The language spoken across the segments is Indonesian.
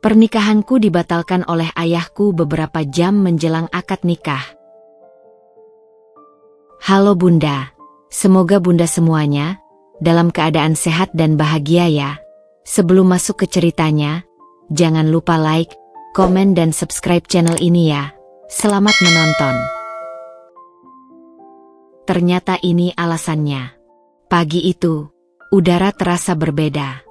Pernikahanku dibatalkan oleh ayahku beberapa jam menjelang akad nikah. Halo Bunda, semoga Bunda semuanya dalam keadaan sehat dan bahagia ya. Sebelum masuk ke ceritanya, jangan lupa like, komen dan subscribe channel ini ya. Selamat menonton. Ternyata ini alasannya. Pagi itu, udara terasa berbeda.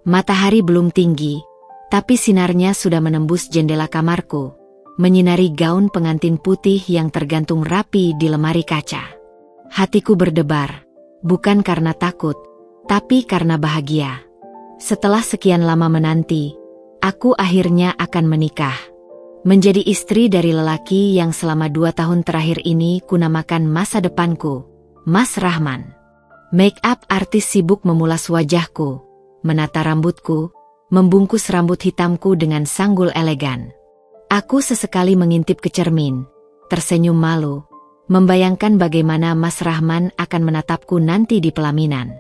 Matahari belum tinggi, tapi sinarnya sudah menembus jendela kamarku, menyinari gaun pengantin putih yang tergantung rapi di lemari kaca. Hatiku berdebar, bukan karena takut, tapi karena bahagia. Setelah sekian lama menanti, aku akhirnya akan menikah. Menjadi istri dari lelaki yang selama 2 tahun terakhir ini kunamakan masa depanku, Mas Rahman. Make up artis sibuk memulas wajahku, menata rambutku, membungkus rambut hitamku dengan sanggul elegan. Aku sesekali mengintip ke cermin, tersenyum malu, membayangkan bagaimana Mas Rahman akan menatapku nanti di pelaminan.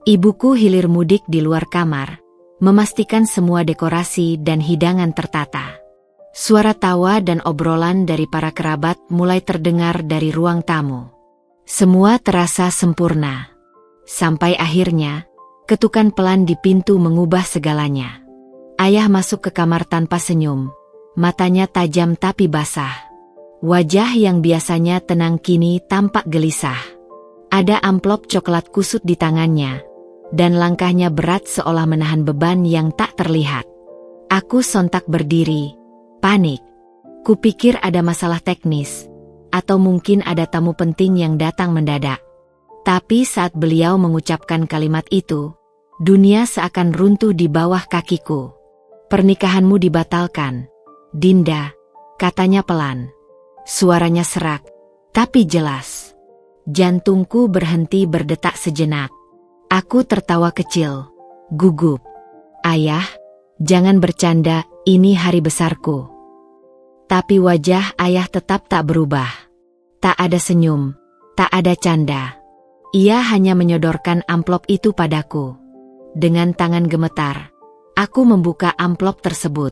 Ibuku hilir mudik di luar kamar, memastikan semua dekorasi dan hidangan tertata. Suara tawa dan obrolan dari para kerabat mulai terdengar dari ruang tamu. Semua terasa sempurna. Sampai akhirnya, ketukan pelan di pintu mengubah segalanya. Ayah masuk ke kamar tanpa senyum, matanya tajam tapi basah. Wajah yang biasanya tenang kini tampak gelisah. Ada amplop coklat kusut di tangannya, dan langkahnya berat seolah menahan beban yang tak terlihat. Aku sontak berdiri, panik. Kupikir ada masalah teknis, atau mungkin ada tamu penting yang datang mendadak. Tapi saat beliau mengucapkan kalimat itu, dunia seakan runtuh di bawah kakiku. Pernikahanmu dibatalkan, Dinda, katanya pelan. Suaranya serak, tapi jelas. Jantungku berhenti berdetak sejenak. Aku tertawa kecil, gugup. Ayah, jangan bercanda, ini hari besarku. Tapi wajah ayah tetap tak berubah. Tak ada senyum, tak ada canda. Ia hanya menyodorkan amplop itu padaku. Dengan tangan gemetar, aku membuka amplop tersebut.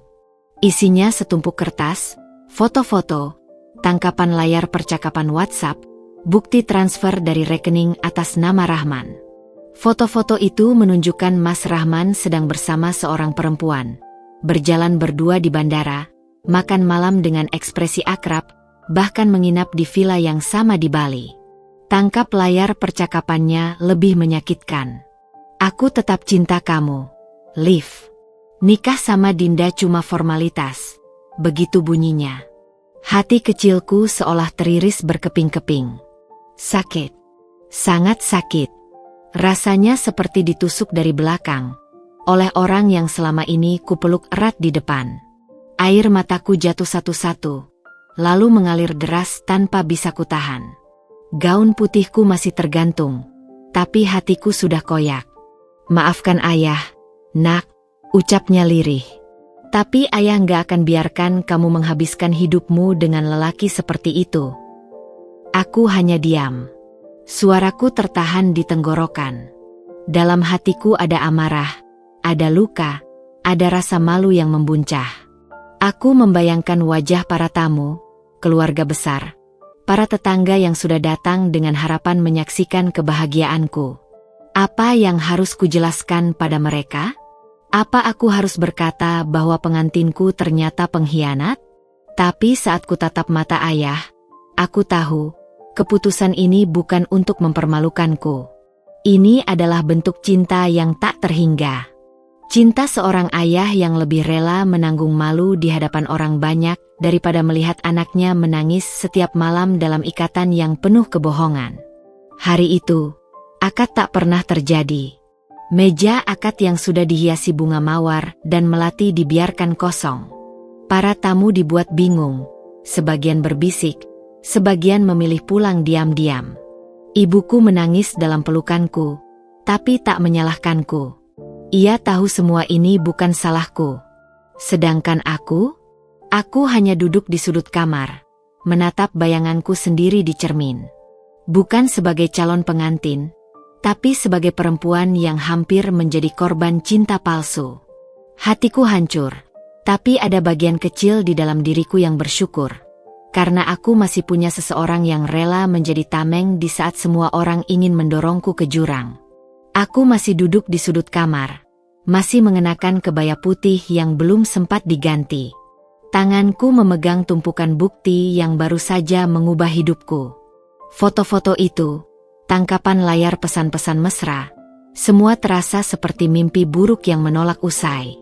Isinya setumpuk kertas, foto-foto, tangkapan layar percakapan WhatsApp, bukti transfer dari rekening atas nama Rahman. Foto-foto itu menunjukkan Mas Rahman sedang bersama seorang perempuan, berjalan berdua di bandara, makan malam dengan ekspresi akrab, bahkan menginap di villa yang sama di Bali. Tangkap layar percakapannya lebih menyakitkan. Aku tetap cinta kamu, Liv. Nikah sama Dinda cuma formalitas, begitu bunyinya. Hati kecilku seolah teriris berkeping-keping. Sakit, sangat sakit. Rasanya seperti ditusuk dari belakang, oleh orang yang selama ini kupeluk erat di depan. Air mataku jatuh satu-satu, lalu mengalir deras tanpa bisa kutahan. Gaun putihku masih tergantung, tapi hatiku sudah koyak. Maafkan ayah, nak, ucapnya lirih. Tapi ayah nggak akan biarkan kamu menghabiskan hidupmu dengan lelaki seperti itu. Aku hanya diam. Suaraku tertahan di tenggorokan. Dalam hatiku ada amarah, ada luka, ada rasa malu yang membuncah. Aku membayangkan wajah para tamu, keluarga besar, para tetangga yang sudah datang dengan harapan menyaksikan kebahagiaanku. Apa yang harus kujelaskan pada mereka? Apa aku harus berkata bahwa pengantinku ternyata pengkhianat? Tapi saat kutatap mata ayah, aku tahu, keputusan ini bukan untuk mempermalukanku. Ini adalah bentuk cinta yang tak terhingga. Cinta seorang ayah yang lebih rela menanggung malu di hadapan orang banyak daripada melihat anaknya menangis setiap malam dalam ikatan yang penuh kebohongan. Hari itu, akad tak pernah terjadi. Meja akad yang sudah dihiasi bunga mawar dan melati dibiarkan kosong. Para tamu dibuat bingung, sebagian berbisik, sebagian memilih pulang diam-diam. Ibuku menangis dalam pelukanku, tapi tak menyalahkanku. Ia tahu semua ini bukan salahku. Sedangkan aku hanya duduk di sudut kamar, menatap bayanganku sendiri di cermin. Bukan sebagai calon pengantin, tapi sebagai perempuan yang hampir menjadi korban cinta palsu. Hatiku hancur, Tapi ada bagian kecil di dalam diriku yang bersyukur. Karena aku masih punya seseorang yang rela menjadi tameng di saat semua orang ingin mendorongku ke jurang. Aku masih duduk di sudut kamar. Masih mengenakan kebaya putih yang belum sempat diganti. Tanganku memegang tumpukan bukti yang baru saja mengubah hidupku. Foto-foto itu, tangkapan layar pesan-pesan mesra, semua terasa seperti mimpi buruk yang menolak usai.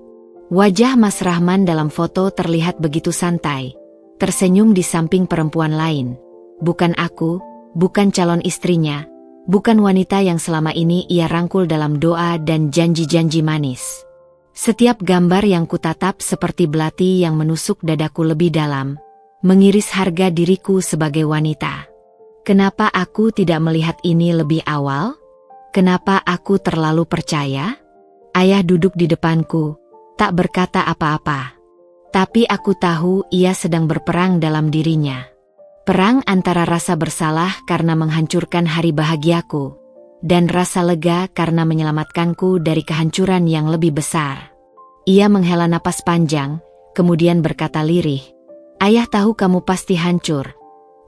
Wajah Mas Rahman dalam foto terlihat begitu santai, tersenyum di samping perempuan lain. Bukan aku, bukan calon istrinya, bukan wanita yang selama ini ia rangkul dalam doa dan janji-janji manis. Setiap gambar yang kutatap seperti belati yang menusuk dadaku lebih dalam, mengiris harga diriku sebagai wanita. Kenapa aku tidak melihat ini lebih awal? Kenapa aku terlalu percaya? Ayah duduk di depanku, tak berkata apa-apa. Tapi aku tahu ia sedang berperang dalam dirinya. Perang antara rasa bersalah karena menghancurkan hari bahagiaku, dan rasa lega karena menyelamatkanku dari kehancuran yang lebih besar. Ia menghela napas panjang, kemudian berkata lirih, "Ayah tahu kamu pasti hancur.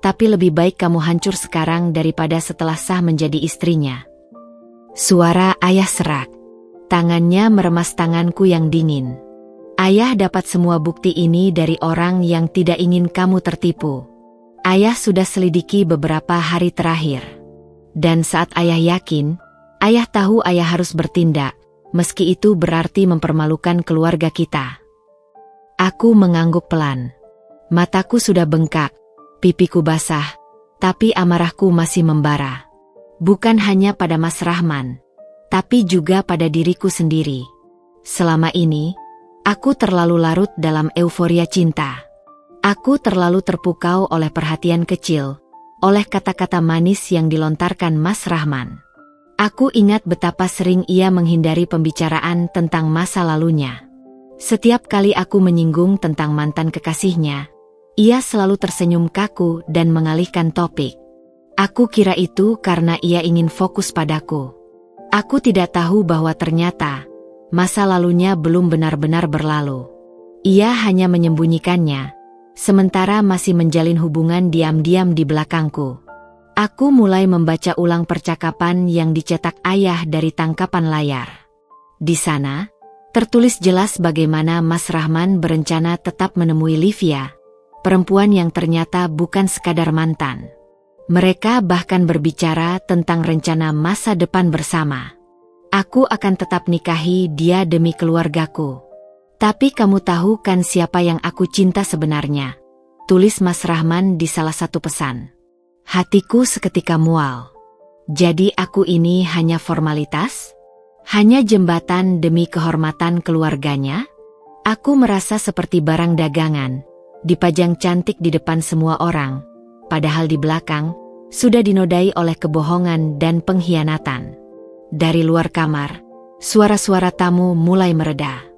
Tapi lebih baik kamu hancur sekarang daripada setelah sah menjadi istrinya." Suara ayah serak. Tangannya meremas tanganku yang dingin. "Ayah dapat semua bukti ini dari orang yang tidak ingin kamu tertipu. Ayah sudah selidiki beberapa hari terakhir. Dan saat ayah yakin, ayah tahu ayah harus bertindak, meski itu berarti mempermalukan keluarga kita." Aku mengangguk pelan. Mataku sudah bengkak. Pipiku basah, tapi amarahku masih membara. Bukan hanya pada Mas Rahman, tapi juga pada diriku sendiri. Selama ini, aku terlalu larut dalam euforia cinta. Aku terlalu terpukau oleh perhatian kecil, oleh kata-kata manis yang dilontarkan Mas Rahman. Aku ingat betapa sering ia menghindari pembicaraan tentang masa lalunya. Setiap kali aku menyinggung tentang mantan kekasihnya, ia selalu tersenyum kaku dan mengalihkan topik. Aku kira itu karena ia ingin fokus padaku. Aku tidak tahu bahwa ternyata masa lalunya belum benar-benar berlalu. Ia hanya menyembunyikannya, sementara masih menjalin hubungan diam-diam di belakangku. Aku mulai membaca ulang percakapan yang dicetak ayah dari tangkapan layar. Di sana, tertulis jelas bagaimana Mas Rahman berencana tetap menemui Livia, perempuan yang ternyata bukan sekadar mantan. Mereka bahkan berbicara tentang rencana masa depan bersama. "Aku akan tetap nikahi dia demi keluargaku. Tapi kamu tahu kan siapa yang aku cinta sebenarnya?" tulis Mas Rahman di salah satu pesan. Hatiku seketika mual. Jadi aku ini hanya formalitas? Hanya jembatan demi kehormatan keluarganya? Aku merasa seperti barang dagangan, dipajang cantik di depan semua orang, padahal di belakang, sudah dinodai oleh kebohongan dan pengkhianatan. Dari luar kamar, suara-suara tamu mulai mereda.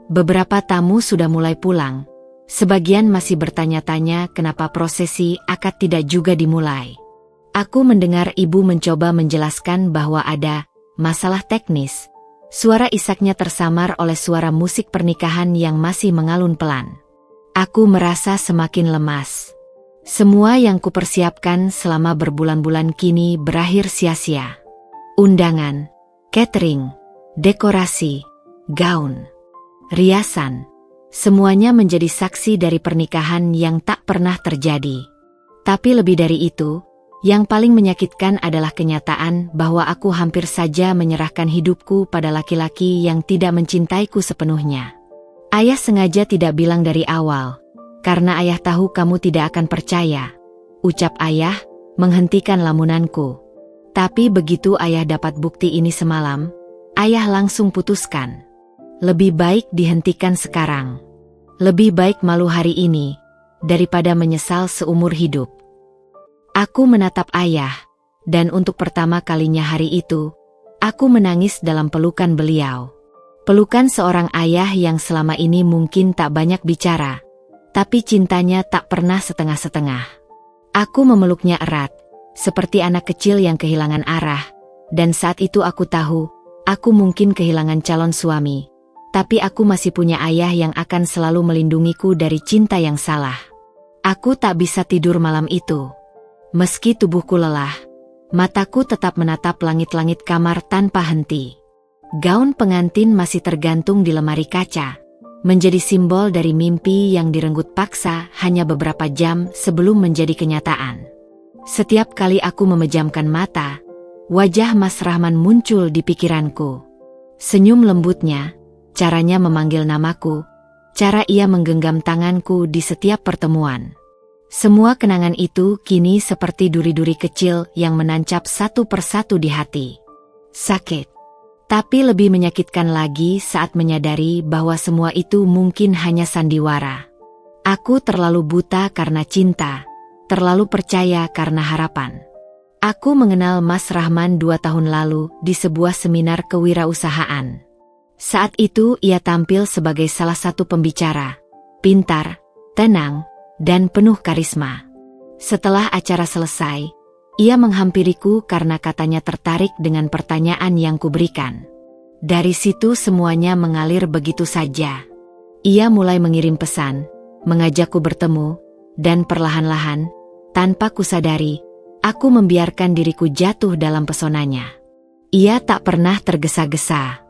Beberapa tamu sudah mulai pulang, sebagian masih bertanya-tanya kenapa prosesi akad tidak juga dimulai. Aku mendengar ibu mencoba menjelaskan bahwa ada masalah teknis. Suara isaknya tersamar oleh suara musik pernikahan yang masih mengalun pelan. Aku merasa semakin lemas. Semua yang kupersiapkan selama berbulan-bulan kini berakhir sia-sia. Undangan, catering, dekorasi, gaun, riasan, semuanya menjadi saksi dari pernikahan yang tak pernah terjadi. Tapi lebih dari itu, yang paling menyakitkan adalah kenyataan bahwa aku hampir saja menyerahkan hidupku pada laki-laki yang tidak mencintaiku sepenuhnya. Ayah sengaja tidak bilang dari awal, karena ayah tahu kamu tidak akan percaya, ucap ayah, menghentikan lamunanku. Tapi begitu ayah dapat bukti ini semalam, ayah langsung putuskan. Lebih baik dihentikan sekarang. Lebih baik malu hari ini, daripada menyesal seumur hidup. Aku menatap ayah, dan untuk pertama kalinya hari itu, aku menangis dalam pelukan beliau. Pelukan seorang ayah yang selama ini mungkin tak banyak bicara, tapi cintanya tak pernah setengah-setengah. Aku memeluknya erat, seperti anak kecil yang kehilangan arah, dan saat itu aku tahu, aku mungkin kehilangan calon suami, tapi aku masih punya ayah yang akan selalu melindungiku dari cinta yang salah. Aku tak bisa tidur malam itu. Meski tubuhku lelah, mataku tetap menatap langit-langit kamar tanpa henti. Gaun pengantin masih tergantung di lemari kaca, menjadi simbol dari mimpi yang direnggut paksa hanya beberapa jam sebelum menjadi kenyataan. Setiap kali aku memejamkan mata, wajah Mas Rahman muncul di pikiranku. Senyum lembutnya, caranya memanggil namaku, cara ia menggenggam tanganku di setiap pertemuan. Semua kenangan itu kini seperti duri-duri kecil yang menancap satu persatu di hati. Sakit. Tapi lebih menyakitkan lagi saat menyadari bahwa semua itu mungkin hanya sandiwara. Aku terlalu buta karena cinta, terlalu percaya karena harapan. Aku mengenal Mas Rahman 2 tahun lalu di sebuah seminar kewirausahaan. Saat itu ia tampil sebagai salah satu pembicara, pintar, tenang, dan penuh karisma. Setelah acara selesai, ia menghampiriku karena katanya tertarik dengan pertanyaan yang kuberikan. Dari situ semuanya mengalir begitu saja. Ia mulai mengirim pesan, mengajakku bertemu, dan perlahan-lahan, tanpa kusadari, aku membiarkan diriku jatuh dalam pesonanya. Ia tak pernah tergesa-gesa.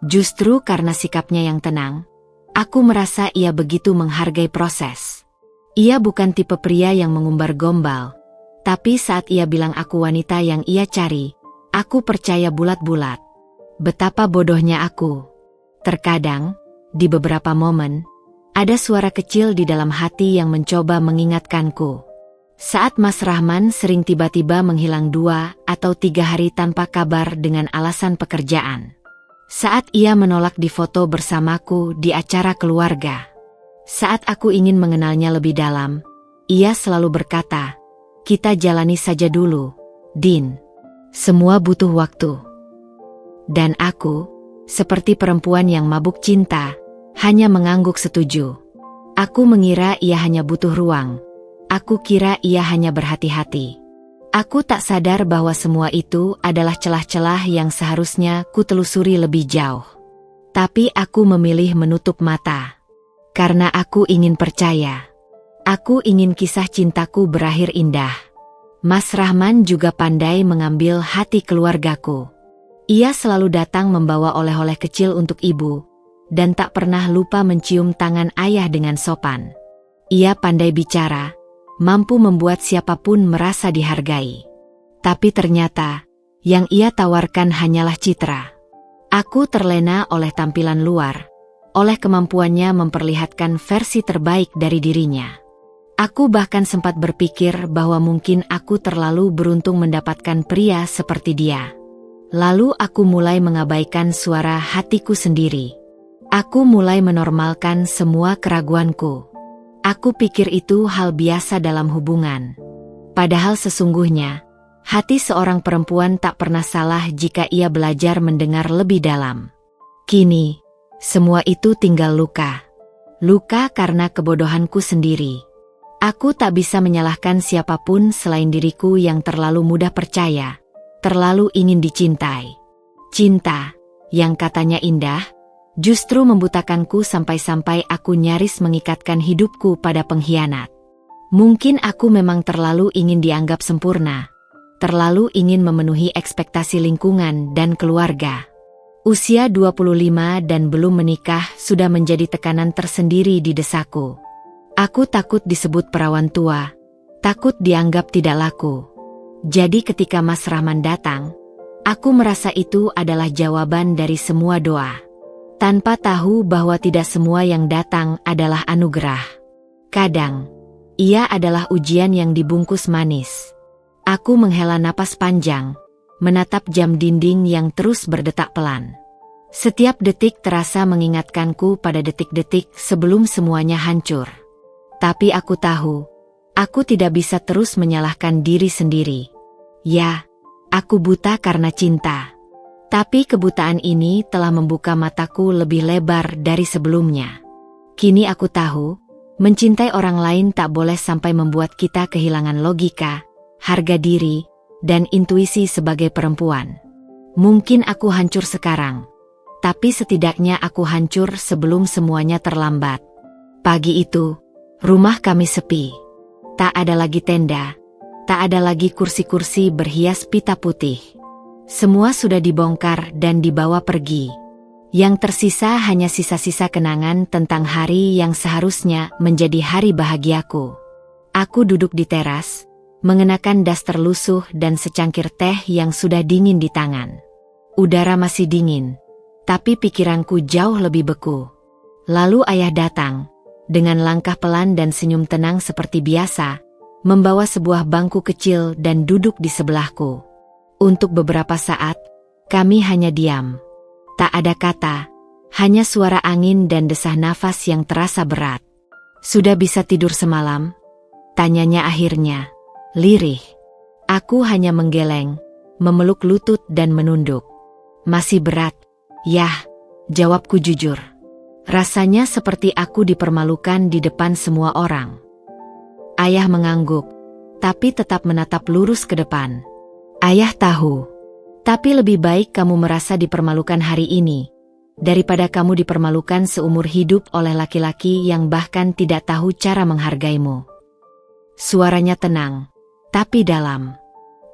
Justru karena sikapnya yang tenang, aku merasa ia begitu menghargai proses. Ia bukan tipe pria yang mengumbar gombal, tapi saat ia bilang aku wanita yang ia cari, aku percaya bulat-bulat. Betapa bodohnya aku. Terkadang, di beberapa momen, ada suara kecil di dalam hati yang mencoba mengingatkanku. Saat Mas Rahman sering tiba-tiba menghilang 2 atau 3 hari tanpa kabar dengan alasan pekerjaan. Saat ia menolak difoto bersamaku di acara keluarga. Saat aku ingin mengenalnya lebih dalam, ia selalu berkata, "Kita jalani saja dulu, Din. Semua butuh waktu." Dan aku, seperti perempuan yang mabuk cinta, hanya mengangguk setuju. Aku mengira ia hanya butuh ruang. Aku kira ia hanya berhati-hati. Aku tak sadar bahwa semua itu adalah celah-celah yang seharusnya kutelusuri lebih jauh. Tapi aku memilih menutup mata. Karena aku ingin percaya. Aku ingin kisah cintaku berakhir indah. Mas Rahman juga pandai mengambil hati keluargaku. Ia selalu datang membawa oleh-oleh kecil untuk ibu, dan tak pernah lupa mencium tangan ayah dengan sopan. Ia pandai bicara, mampu membuat siapapun merasa dihargai. Tapi ternyata, yang ia tawarkan hanyalah citra. Aku terlena oleh tampilan luar, oleh kemampuannya memperlihatkan versi terbaik dari dirinya. Aku bahkan sempat berpikir bahwa mungkin aku terlalu beruntung mendapatkan pria seperti dia. Lalu aku mulai mengabaikan suara hatiku sendiri. Aku mulai menormalkan semua keraguanku. Aku pikir itu hal biasa dalam hubungan. Padahal sesungguhnya, hati seorang perempuan tak pernah salah jika ia belajar mendengar lebih dalam. Kini, semua itu tinggal luka. Luka karena kebodohanku sendiri. Aku tak bisa menyalahkan siapapun selain diriku yang terlalu mudah percaya. Terlalu ingin dicintai. Cinta, yang katanya indah, justru membutakanku sampai-sampai aku nyaris mengikatkan hidupku pada pengkhianat. Mungkin aku memang terlalu ingin dianggap sempurna, terlalu ingin memenuhi ekspektasi lingkungan dan keluarga. Usia 25 dan belum menikah sudah menjadi tekanan tersendiri di desaku. Aku takut disebut perawan tua, takut dianggap tidak laku. Jadi ketika Mas Rahman datang, aku merasa itu adalah jawaban dari semua doa. Tanpa tahu bahwa tidak semua yang datang adalah anugerah. Kadang, ia adalah ujian yang dibungkus manis. Aku menghela napas panjang, menatap jam dinding yang terus berdetak pelan. Setiap detik terasa mengingatkanku pada detik-detik sebelum semuanya hancur. Tapi aku tahu, aku tidak bisa terus menyalahkan diri sendiri. Ya, aku buta karena cinta. Tapi kebutaan ini telah membuka mataku lebih lebar dari sebelumnya. Kini aku tahu, mencintai orang lain tak boleh sampai membuat kita kehilangan logika, harga diri, dan intuisi sebagai perempuan. Mungkin aku hancur sekarang, tapi setidaknya aku hancur sebelum semuanya terlambat. Pagi itu, rumah kami sepi. Tak ada lagi tenda, tak ada lagi kursi-kursi berhias pita putih. Semua sudah dibongkar dan dibawa pergi. Yang tersisa hanya sisa-sisa kenangan tentang hari yang seharusnya menjadi hari bahagiaku. Aku duduk di teras, mengenakan daster lusuh dan secangkir teh yang sudah dingin di tangan. Udara masih dingin, tapi pikiranku jauh lebih beku. Lalu ayah datang, dengan langkah pelan dan senyum tenang seperti biasa, membawa sebuah bangku kecil dan duduk di sebelahku. Untuk beberapa saat, kami hanya diam. Tak ada kata, hanya suara angin dan desah nafas yang terasa berat. "Sudah bisa tidur semalam?" tanyanya akhirnya, lirih. Aku hanya menggeleng, memeluk lutut dan menunduk. "Masih berat, yah," jawabku jujur. Rasanya seperti aku dipermalukan di depan semua orang. Ayah mengangguk, tapi tetap menatap lurus ke depan. "Ayah tahu. Tapi lebih baik kamu merasa dipermalukan hari ini, daripada kamu dipermalukan seumur hidup oleh laki-laki yang bahkan tidak tahu cara menghargaimu." Suaranya tenang, tapi dalam.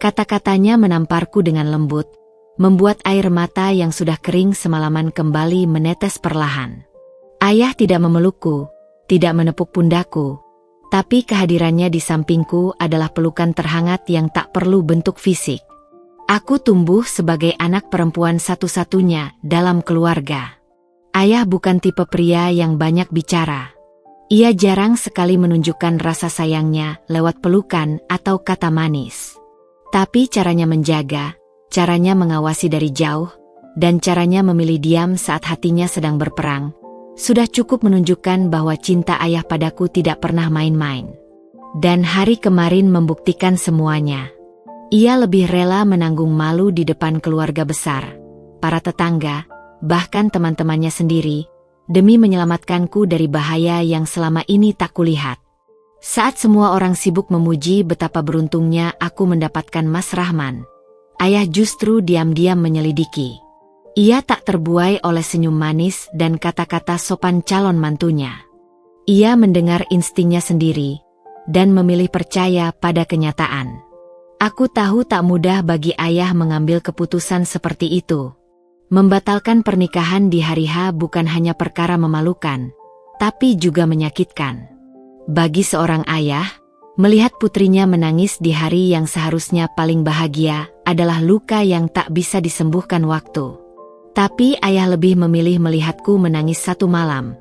Kata-katanya menamparku dengan lembut, membuat air mata yang sudah kering semalaman kembali menetes perlahan. Ayah tidak memelukku, tidak menepuk pundakku, tapi kehadirannya di sampingku adalah pelukan terhangat yang tak perlu bentuk fisik. Aku tumbuh sebagai anak perempuan satu-satunya dalam keluarga. Ayah bukan tipe pria yang banyak bicara. Ia jarang sekali menunjukkan rasa sayangnya lewat pelukan atau kata manis. Tapi caranya menjaga, caranya mengawasi dari jauh, dan caranya memilih diam saat hatinya sedang berperang, sudah cukup menunjukkan bahwa cinta ayah padaku tidak pernah main-main. Dan hari kemarin membuktikan semuanya. Ia lebih rela menanggung malu di depan keluarga besar, para tetangga, bahkan teman-temannya sendiri, demi menyelamatkanku dari bahaya yang selama ini tak kulihat. Saat semua orang sibuk memuji betapa beruntungnya aku mendapatkan Mas Rahman, ayah justru diam-diam menyelidiki. Ia tak terbuai oleh senyum manis dan kata-kata sopan calon mantunya. Ia mendengar instingnya sendiri, dan memilih percaya pada kenyataan. Aku tahu tak mudah bagi ayah mengambil keputusan seperti itu. Membatalkan pernikahan di hari H bukan hanya perkara memalukan, tapi juga menyakitkan. Bagi seorang ayah, melihat putrinya menangis di hari yang seharusnya paling bahagia adalah luka yang tak bisa disembuhkan waktu. Tapi ayah lebih memilih melihatku menangis satu malam,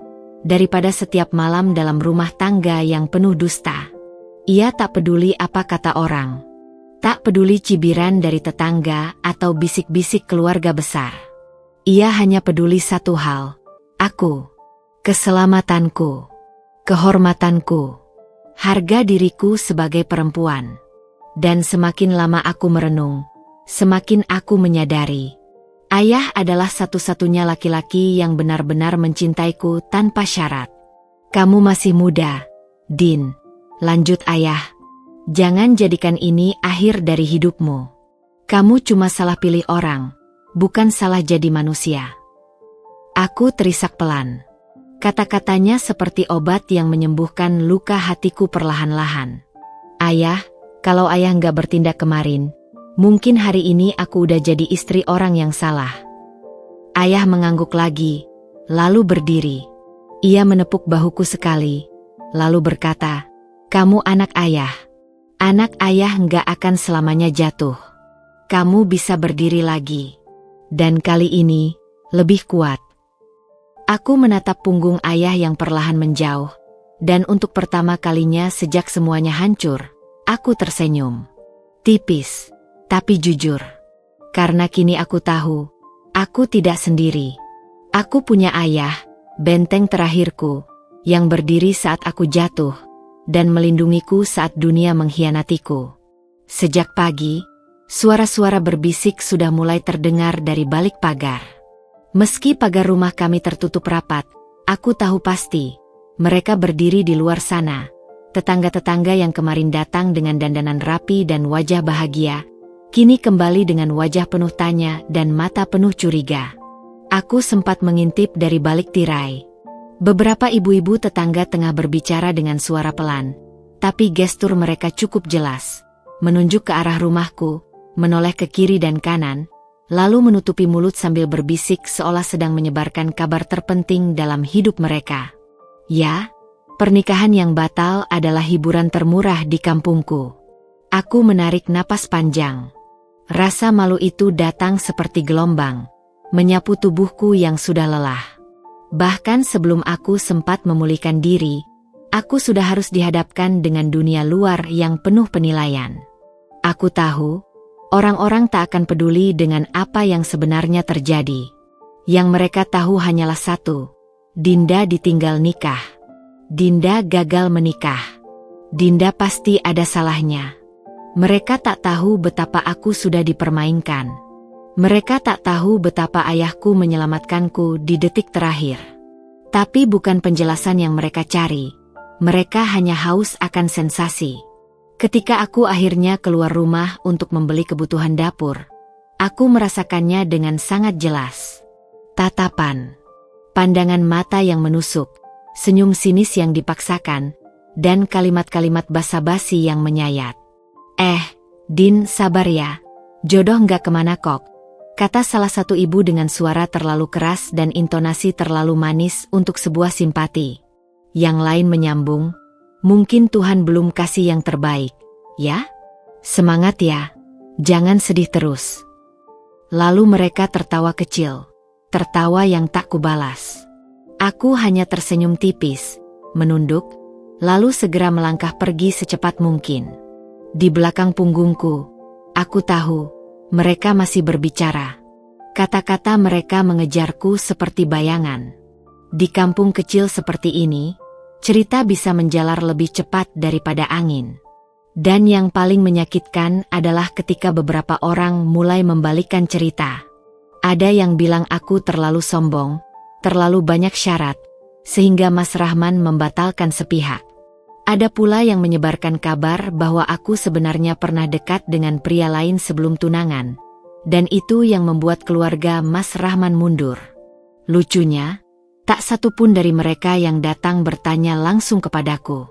daripada setiap malam dalam rumah tangga yang penuh dusta. Ia tak peduli apa kata orang. Tak peduli cibiran dari tetangga atau bisik-bisik keluarga besar. Ia hanya peduli satu hal, aku, keselamatanku, kehormatanku, harga diriku sebagai perempuan. Dan semakin lama aku merenung, semakin aku menyadari, ayah adalah satu-satunya laki-laki yang benar-benar mencintaiku tanpa syarat. "Kamu masih muda, Din," lanjut ayah. "Jangan jadikan ini akhir dari hidupmu. Kamu cuma salah pilih orang, bukan salah jadi manusia." Aku terisak pelan. Kata-katanya seperti obat yang menyembuhkan luka hatiku perlahan-lahan. "Ayah, kalau ayah nggak bertindak kemarin, mungkin hari ini aku udah jadi istri orang yang salah." Ayah mengangguk lagi, lalu berdiri. Ia menepuk bahuku sekali, lalu berkata, "Kamu anak ayah. Anak ayah nggak akan selamanya jatuh. Kamu bisa berdiri lagi. Dan kali ini, lebih kuat." Aku menatap punggung ayah yang perlahan menjauh, dan untuk pertama kalinya sejak semuanya hancur, aku tersenyum. Tipis, tapi jujur. Karena kini aku tahu, aku tidak sendiri. Aku punya ayah, benteng terakhirku, yang berdiri saat aku jatuh, dan melindungiku saat dunia mengkhianatiku. Sejak pagi, suara-suara berbisik sudah mulai terdengar dari balik pagar. Meski pagar rumah kami tertutup rapat, aku tahu pasti, mereka berdiri di luar sana. Tetangga-tetangga yang kemarin datang dengan dandanan rapi dan wajah bahagia, kini kembali dengan wajah penuh tanya dan mata penuh curiga. Aku sempat mengintip dari balik tirai. Beberapa ibu-ibu tetangga tengah berbicara dengan suara pelan, tapi gestur mereka cukup jelas, menunjuk ke arah rumahku, menoleh ke kiri dan kanan, lalu menutupi mulut sambil berbisik seolah sedang menyebarkan kabar terpenting dalam hidup mereka. Ya, pernikahan yang batal adalah hiburan termurah di kampungku. Aku menarik napas panjang. Rasa malu itu datang seperti gelombang, menyapu tubuhku yang sudah lelah. Bahkan sebelum aku sempat memulihkan diri, aku sudah harus dihadapkan dengan dunia luar yang penuh penilaian. Aku tahu, orang-orang tak akan peduli dengan apa yang sebenarnya terjadi. Yang mereka tahu hanyalah satu, Dinda ditinggal nikah. Dinda gagal menikah. Dinda pasti ada salahnya. Mereka tak tahu betapa aku sudah dipermainkan. Mereka tak tahu betapa ayahku menyelamatkanku di detik terakhir. Tapi bukan penjelasan yang mereka cari. Mereka hanya haus akan sensasi. Ketika aku akhirnya keluar rumah untuk membeli kebutuhan dapur, aku merasakannya dengan sangat jelas. Tatapan, pandangan mata yang menusuk, senyum sinis yang dipaksakan, dan kalimat-kalimat basa-basi yang menyayat. Din, sabar ya. Jodoh nggak kemana kok, kata salah satu ibu dengan suara terlalu keras dan intonasi terlalu manis untuk sebuah simpati. Yang lain menyambung, mungkin Tuhan belum kasih yang terbaik, ya? Semangat ya, jangan sedih terus. Lalu mereka tertawa kecil, tertawa yang tak kubalas. Aku hanya tersenyum tipis, menunduk, lalu segera melangkah pergi secepat mungkin. Di belakang punggungku, aku tahu, mereka masih berbicara. Kata-kata mereka mengejarku seperti bayangan. Di kampung kecil seperti ini, cerita bisa menjalar lebih cepat daripada angin. Dan yang paling menyakitkan adalah ketika beberapa orang mulai membalikkan cerita. Ada yang bilang aku terlalu sombong, terlalu banyak syarat, sehingga Mas Rahman membatalkan sepihak. Ada pula yang menyebarkan kabar bahwa aku sebenarnya pernah dekat dengan pria lain sebelum tunangan, dan itu yang membuat keluarga Mas Rahman mundur. Lucunya, tak satu pun dari mereka yang datang bertanya langsung kepadaku.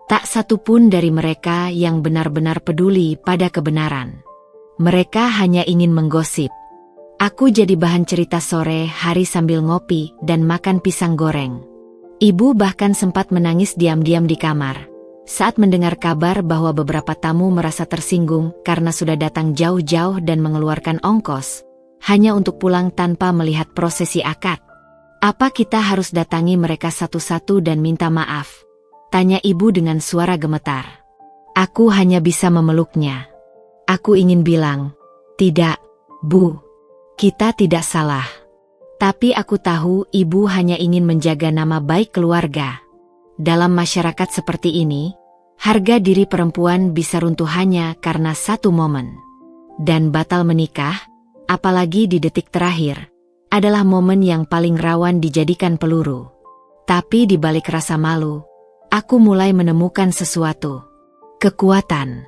Tak satu pun dari mereka yang benar-benar peduli pada kebenaran. Mereka hanya ingin menggosip. Aku jadi bahan cerita sore hari sambil ngopi dan makan pisang goreng. Ibu bahkan sempat menangis diam-diam di kamar saat mendengar kabar bahwa beberapa tamu merasa tersinggung karena sudah datang jauh-jauh dan mengeluarkan ongkos hanya untuk pulang tanpa melihat prosesi akad. Apa kita harus datangi mereka satu-satu dan minta maaf? Tanya ibu dengan suara gemetar. Aku hanya bisa memeluknya. Aku ingin bilang, tidak, Bu, kita tidak salah. Tapi aku tahu ibu hanya ingin menjaga nama baik keluarga. Dalam masyarakat seperti ini, harga diri perempuan bisa runtuh hanya karena satu momen. Dan batal menikah, apalagi di detik terakhir, adalah momen yang paling rawan dijadikan peluru. Tapi di balik rasa malu, aku mulai menemukan sesuatu. Kekuatan.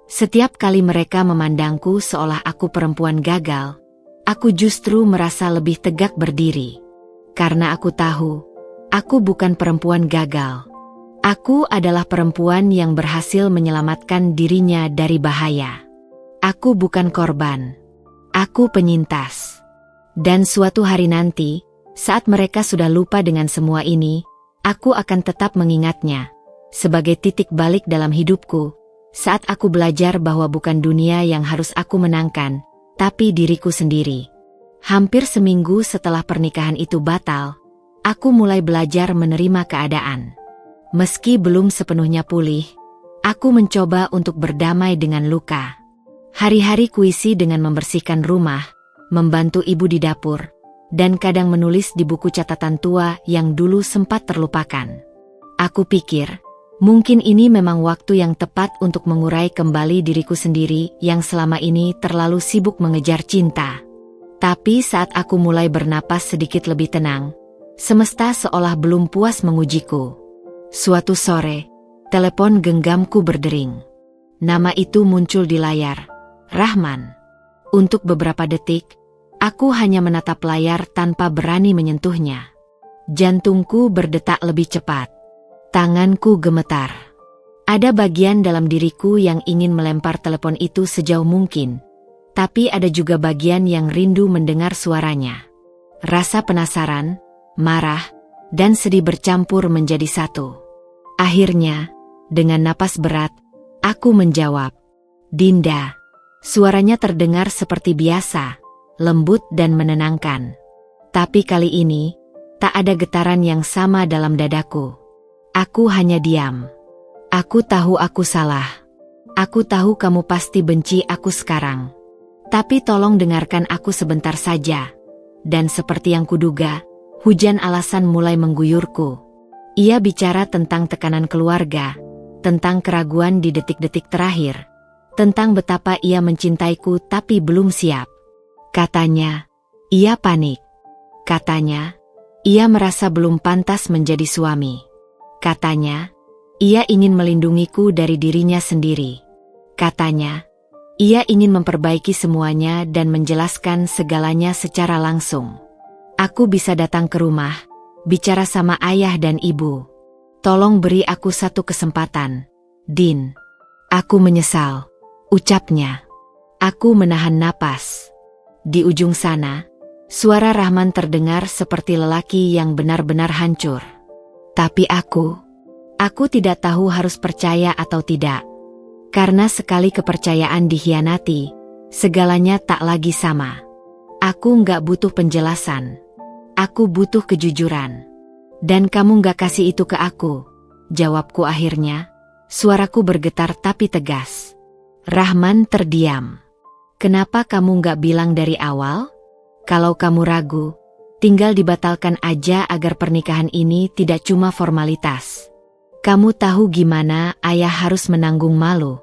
Setiap kali mereka memandangku seolah aku perempuan gagal, aku justru merasa lebih tegak berdiri. Karena aku tahu, aku bukan perempuan gagal. Aku adalah perempuan yang berhasil menyelamatkan dirinya dari bahaya. Aku bukan korban. Aku penyintas. Dan suatu hari nanti, saat mereka sudah lupa dengan semua ini, aku akan tetap mengingatnya sebagai titik balik dalam hidupku, saat aku belajar bahwa bukan dunia yang harus aku menangkan, tapi diriku sendiri. Hampir seminggu setelah pernikahan itu batal, aku mulai belajar menerima keadaan. Meski belum sepenuhnya pulih, aku mencoba untuk berdamai dengan luka. Hari-hari kuisi dengan membersihkan rumah, membantu ibu di dapur, dan kadang menulis di buku catatan tua yang dulu sempat terlupakan. Aku pikir, mungkin ini memang waktu yang tepat untuk mengurai kembali diriku sendiri yang selama ini terlalu sibuk mengejar cinta. Tapi saat aku mulai bernapas sedikit lebih tenang, semesta seolah belum puas mengujiku. Suatu sore, telepon genggamku berdering. Nama itu muncul di layar, Rahman. Untuk beberapa detik, Aku hanya menatap layar tanpa berani menyentuhnya. Jantungku berdetak lebih cepat. Tanganku gemetar. Ada bagian dalam diriku yang ingin melempar telepon itu sejauh mungkin. Tapi ada juga bagian yang rindu mendengar suaranya. Rasa penasaran, marah, dan sedih bercampur menjadi satu. Akhirnya, dengan napas berat, aku menjawab, "Dinda." Suaranya terdengar seperti biasa, lembut dan menenangkan. Tapi kali ini, tak ada getaran yang sama dalam dadaku. Aku hanya diam. Aku tahu aku salah. Aku tahu kamu pasti benci aku sekarang. Tapi tolong dengarkan aku sebentar saja. Dan seperti yang kuduga, hujan alasan mulai mengguyurku. Ia bicara tentang tekanan keluarga, tentang keraguan di detik-detik terakhir, tentang betapa ia mencintaiku tapi belum siap. Katanya, ia panik. Katanya, ia merasa belum pantas menjadi suami. Katanya, ia ingin melindungiku dari dirinya sendiri. Katanya, ia ingin memperbaiki semuanya dan menjelaskan segalanya secara langsung. Aku bisa datang ke rumah, bicara sama ayah dan ibu. Tolong beri aku satu kesempatan, Din. Aku menyesal, ucapnya. Aku menahan napas. Di ujung sana, suara Rahman terdengar seperti lelaki yang benar-benar hancur. Tapi aku tidak tahu harus percaya atau tidak. Karena sekali kepercayaan dikhianati, segalanya tak lagi sama. Aku nggak butuh penjelasan. Aku butuh kejujuran. Dan kamu nggak kasih itu ke aku, jawabku akhirnya. Suaraku bergetar tapi tegas. Rahman terdiam. Kenapa kamu nggak bilang dari awal? Kalau kamu ragu, tinggal dibatalkan aja agar pernikahan ini tidak cuma formalitas. Kamu tahu gimana ayah harus menanggung malu.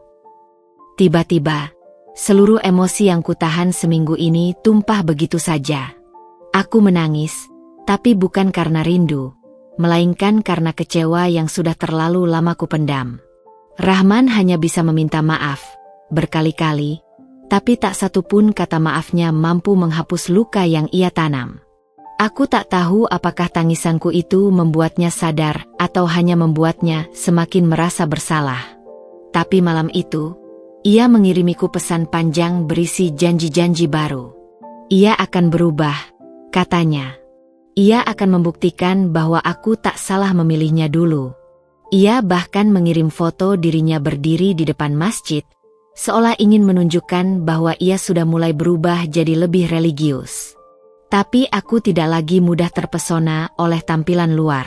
Tiba-tiba, seluruh emosi yang kutahan seminggu ini tumpah begitu saja. Aku menangis, tapi bukan karena rindu, melainkan karena kecewa yang sudah terlalu lama kupendam. Rahman hanya bisa meminta maaf, berkali-kali, tapi tak satupun kata maafnya mampu menghapus luka yang ia tanam. Aku tak tahu apakah tangisanku itu membuatnya sadar atau hanya membuatnya semakin merasa bersalah. Tapi malam itu, ia mengirimiku pesan panjang berisi janji-janji baru. Ia akan berubah, katanya. Ia akan membuktikan bahwa aku tak salah memilihnya dulu. Ia bahkan mengirim foto dirinya berdiri di depan masjid, seolah ingin menunjukkan bahwa ia sudah mulai berubah jadi lebih religius. Tapi aku tidak lagi mudah terpesona oleh tampilan luar.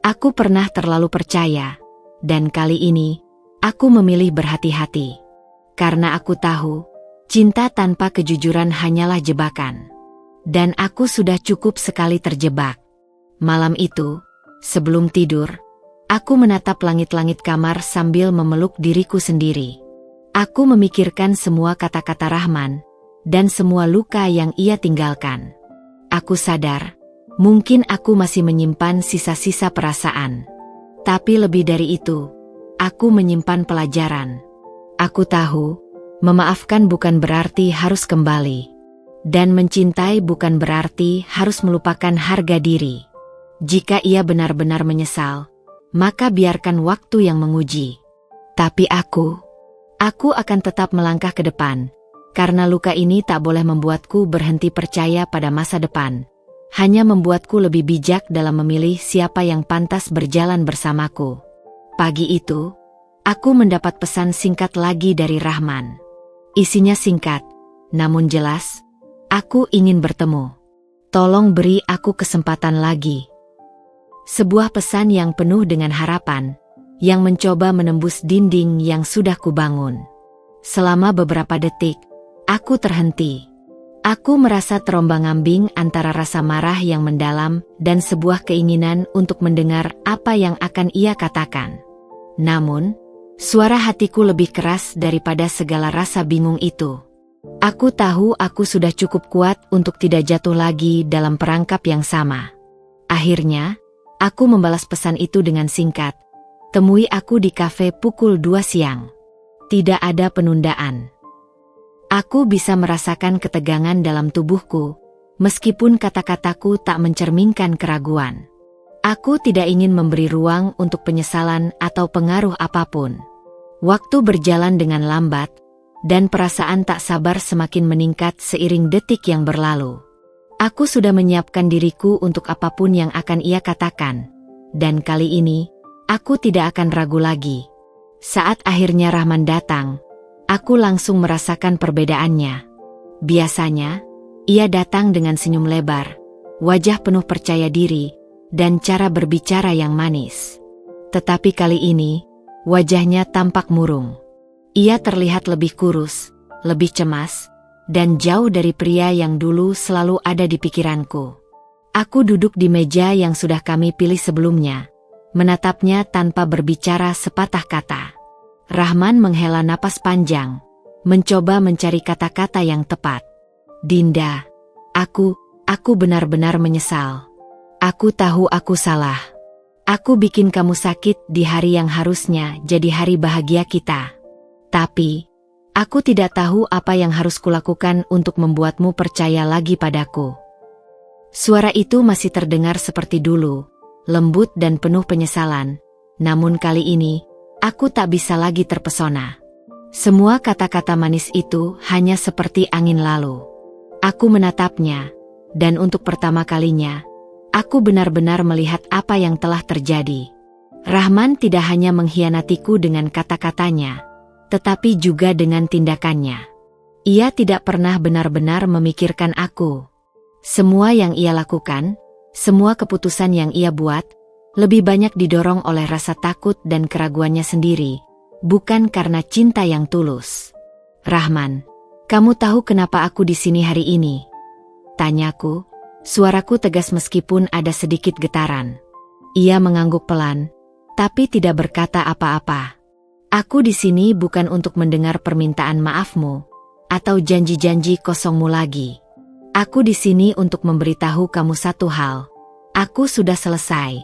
Aku pernah terlalu percaya, dan kali ini, aku memilih berhati-hati. Karena aku tahu, cinta tanpa kejujuran hanyalah jebakan. Dan aku sudah cukup sekali terjebak. Malam itu, sebelum tidur, aku menatap langit-langit kamar sambil memeluk diriku sendiri. Aku memikirkan semua kata-kata Rahman, dan semua luka yang ia tinggalkan. Aku sadar, mungkin aku masih menyimpan sisa-sisa perasaan. Tapi lebih dari itu, aku menyimpan pelajaran. Aku tahu, memaafkan bukan berarti harus kembali. Dan mencintai bukan berarti harus melupakan harga diri. Jika ia benar-benar menyesal, maka biarkan waktu yang menguji. Tapi aku akan tetap melangkah ke depan. Karena luka ini tak boleh membuatku berhenti percaya pada masa depan. Hanya membuatku lebih bijak dalam memilih siapa yang pantas berjalan bersamaku. Pagi itu, aku mendapat pesan singkat lagi dari Rahman. Isinya singkat, namun jelas, aku ingin bertemu. Tolong beri aku kesempatan lagi. Sebuah pesan yang penuh dengan harapan, yang mencoba menembus dinding yang sudah kubangun. Selama beberapa detik, aku terhenti. Aku merasa terombang-ambing antara rasa marah yang mendalam dan sebuah keinginan untuk mendengar apa yang akan ia katakan. Namun, suara hatiku lebih keras daripada segala rasa bingung itu. Aku tahu aku sudah cukup kuat untuk tidak jatuh lagi dalam perangkap yang sama. Akhirnya, aku membalas pesan itu dengan singkat. Temui aku di kafe pukul 2 siang. Tidak ada penundaan. Aku bisa merasakan ketegangan dalam tubuhku, meskipun kata-kataku tak mencerminkan keraguan. Aku tidak ingin memberi ruang untuk penyesalan atau pengaruh apapun. Waktu berjalan dengan lambat, dan perasaan tak sabar semakin meningkat seiring detik yang berlalu. Aku sudah menyiapkan diriku untuk apapun yang akan ia katakan. Dan kali ini, aku tidak akan ragu lagi. Saat akhirnya Rahman datang, aku langsung merasakan perbedaannya. Biasanya, ia datang dengan senyum lebar, wajah penuh percaya diri, dan cara berbicara yang manis. Tetapi kali ini, wajahnya tampak murung. Ia terlihat lebih kurus, lebih cemas, dan jauh dari pria yang dulu selalu ada di pikiranku. Aku duduk di meja yang sudah kami pilih sebelumnya, menatapnya tanpa berbicara sepatah kata. Rahman menghela napas panjang, mencoba mencari kata-kata yang tepat. Dinda, aku benar-benar menyesal. Aku tahu aku salah. Aku bikin kamu sakit di hari yang harusnya jadi hari bahagia kita. Tapi, aku tidak tahu apa yang harus kulakukan untuk membuatmu percaya lagi padaku. Suara itu masih terdengar seperti dulu, lembut dan penuh penyesalan. Namun kali ini, aku tak bisa lagi terpesona. Semua kata-kata manis itu hanya seperti angin lalu. Aku menatapnya, dan untuk pertama kalinya, aku benar-benar melihat apa yang telah terjadi. Rahman tidak hanya mengkhianatiku dengan kata-katanya, tetapi juga dengan tindakannya. Ia tidak pernah benar-benar memikirkan aku. Semua yang ia lakukan, semua keputusan yang ia buat, lebih banyak didorong oleh rasa takut dan keraguannya sendiri, bukan karena cinta yang tulus. Rahman, kamu tahu kenapa aku di sini hari ini? Tanyaku, suaraku tegas meskipun ada sedikit getaran. Ia mengangguk pelan, tapi tidak berkata apa-apa. Aku di sini bukan untuk mendengar permintaan maafmu, atau janji-janji kosongmu lagi. Aku di sini untuk memberitahu kamu satu hal. Aku sudah selesai.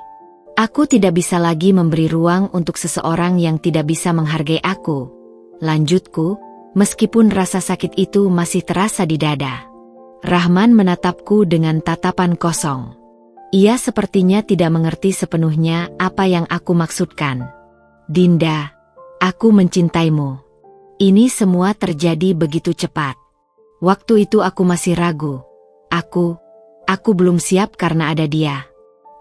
Aku tidak bisa lagi memberi ruang untuk seseorang yang tidak bisa menghargai aku. Lanjutku, meskipun rasa sakit itu masih terasa di dada. Rahman menatapku dengan tatapan kosong. Ia sepertinya tidak mengerti sepenuhnya apa yang aku maksudkan. Dinda, aku mencintaimu. Ini semua terjadi begitu cepat. Waktu itu aku masih ragu. Aku belum siap karena ada dia.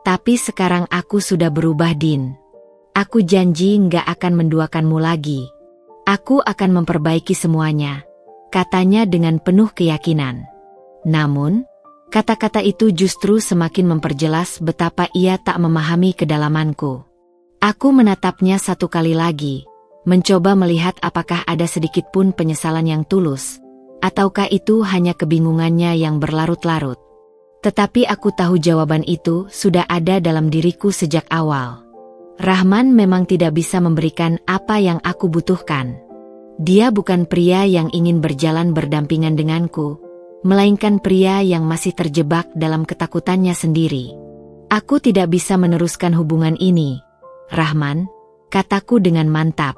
Tapi sekarang aku sudah berubah, Din. Aku janji nggak akan menduakanmu lagi. Aku akan memperbaiki semuanya, katanya dengan penuh keyakinan. Namun, kata-kata itu justru semakin memperjelas betapa ia tak memahami kedalamanku. Aku menatapnya satu kali lagi, mencoba melihat apakah ada sedikit pun penyesalan yang tulus, ataukah itu hanya kebingungannya yang berlarut-larut. Tetapi aku tahu jawaban itu sudah ada dalam diriku sejak awal. Rahman memang tidak bisa memberikan apa yang aku butuhkan. Dia bukan pria yang ingin berjalan berdampingan denganku, melainkan pria yang masih terjebak dalam ketakutannya sendiri. Aku tidak bisa meneruskan hubungan ini, Rahman, kataku dengan mantap.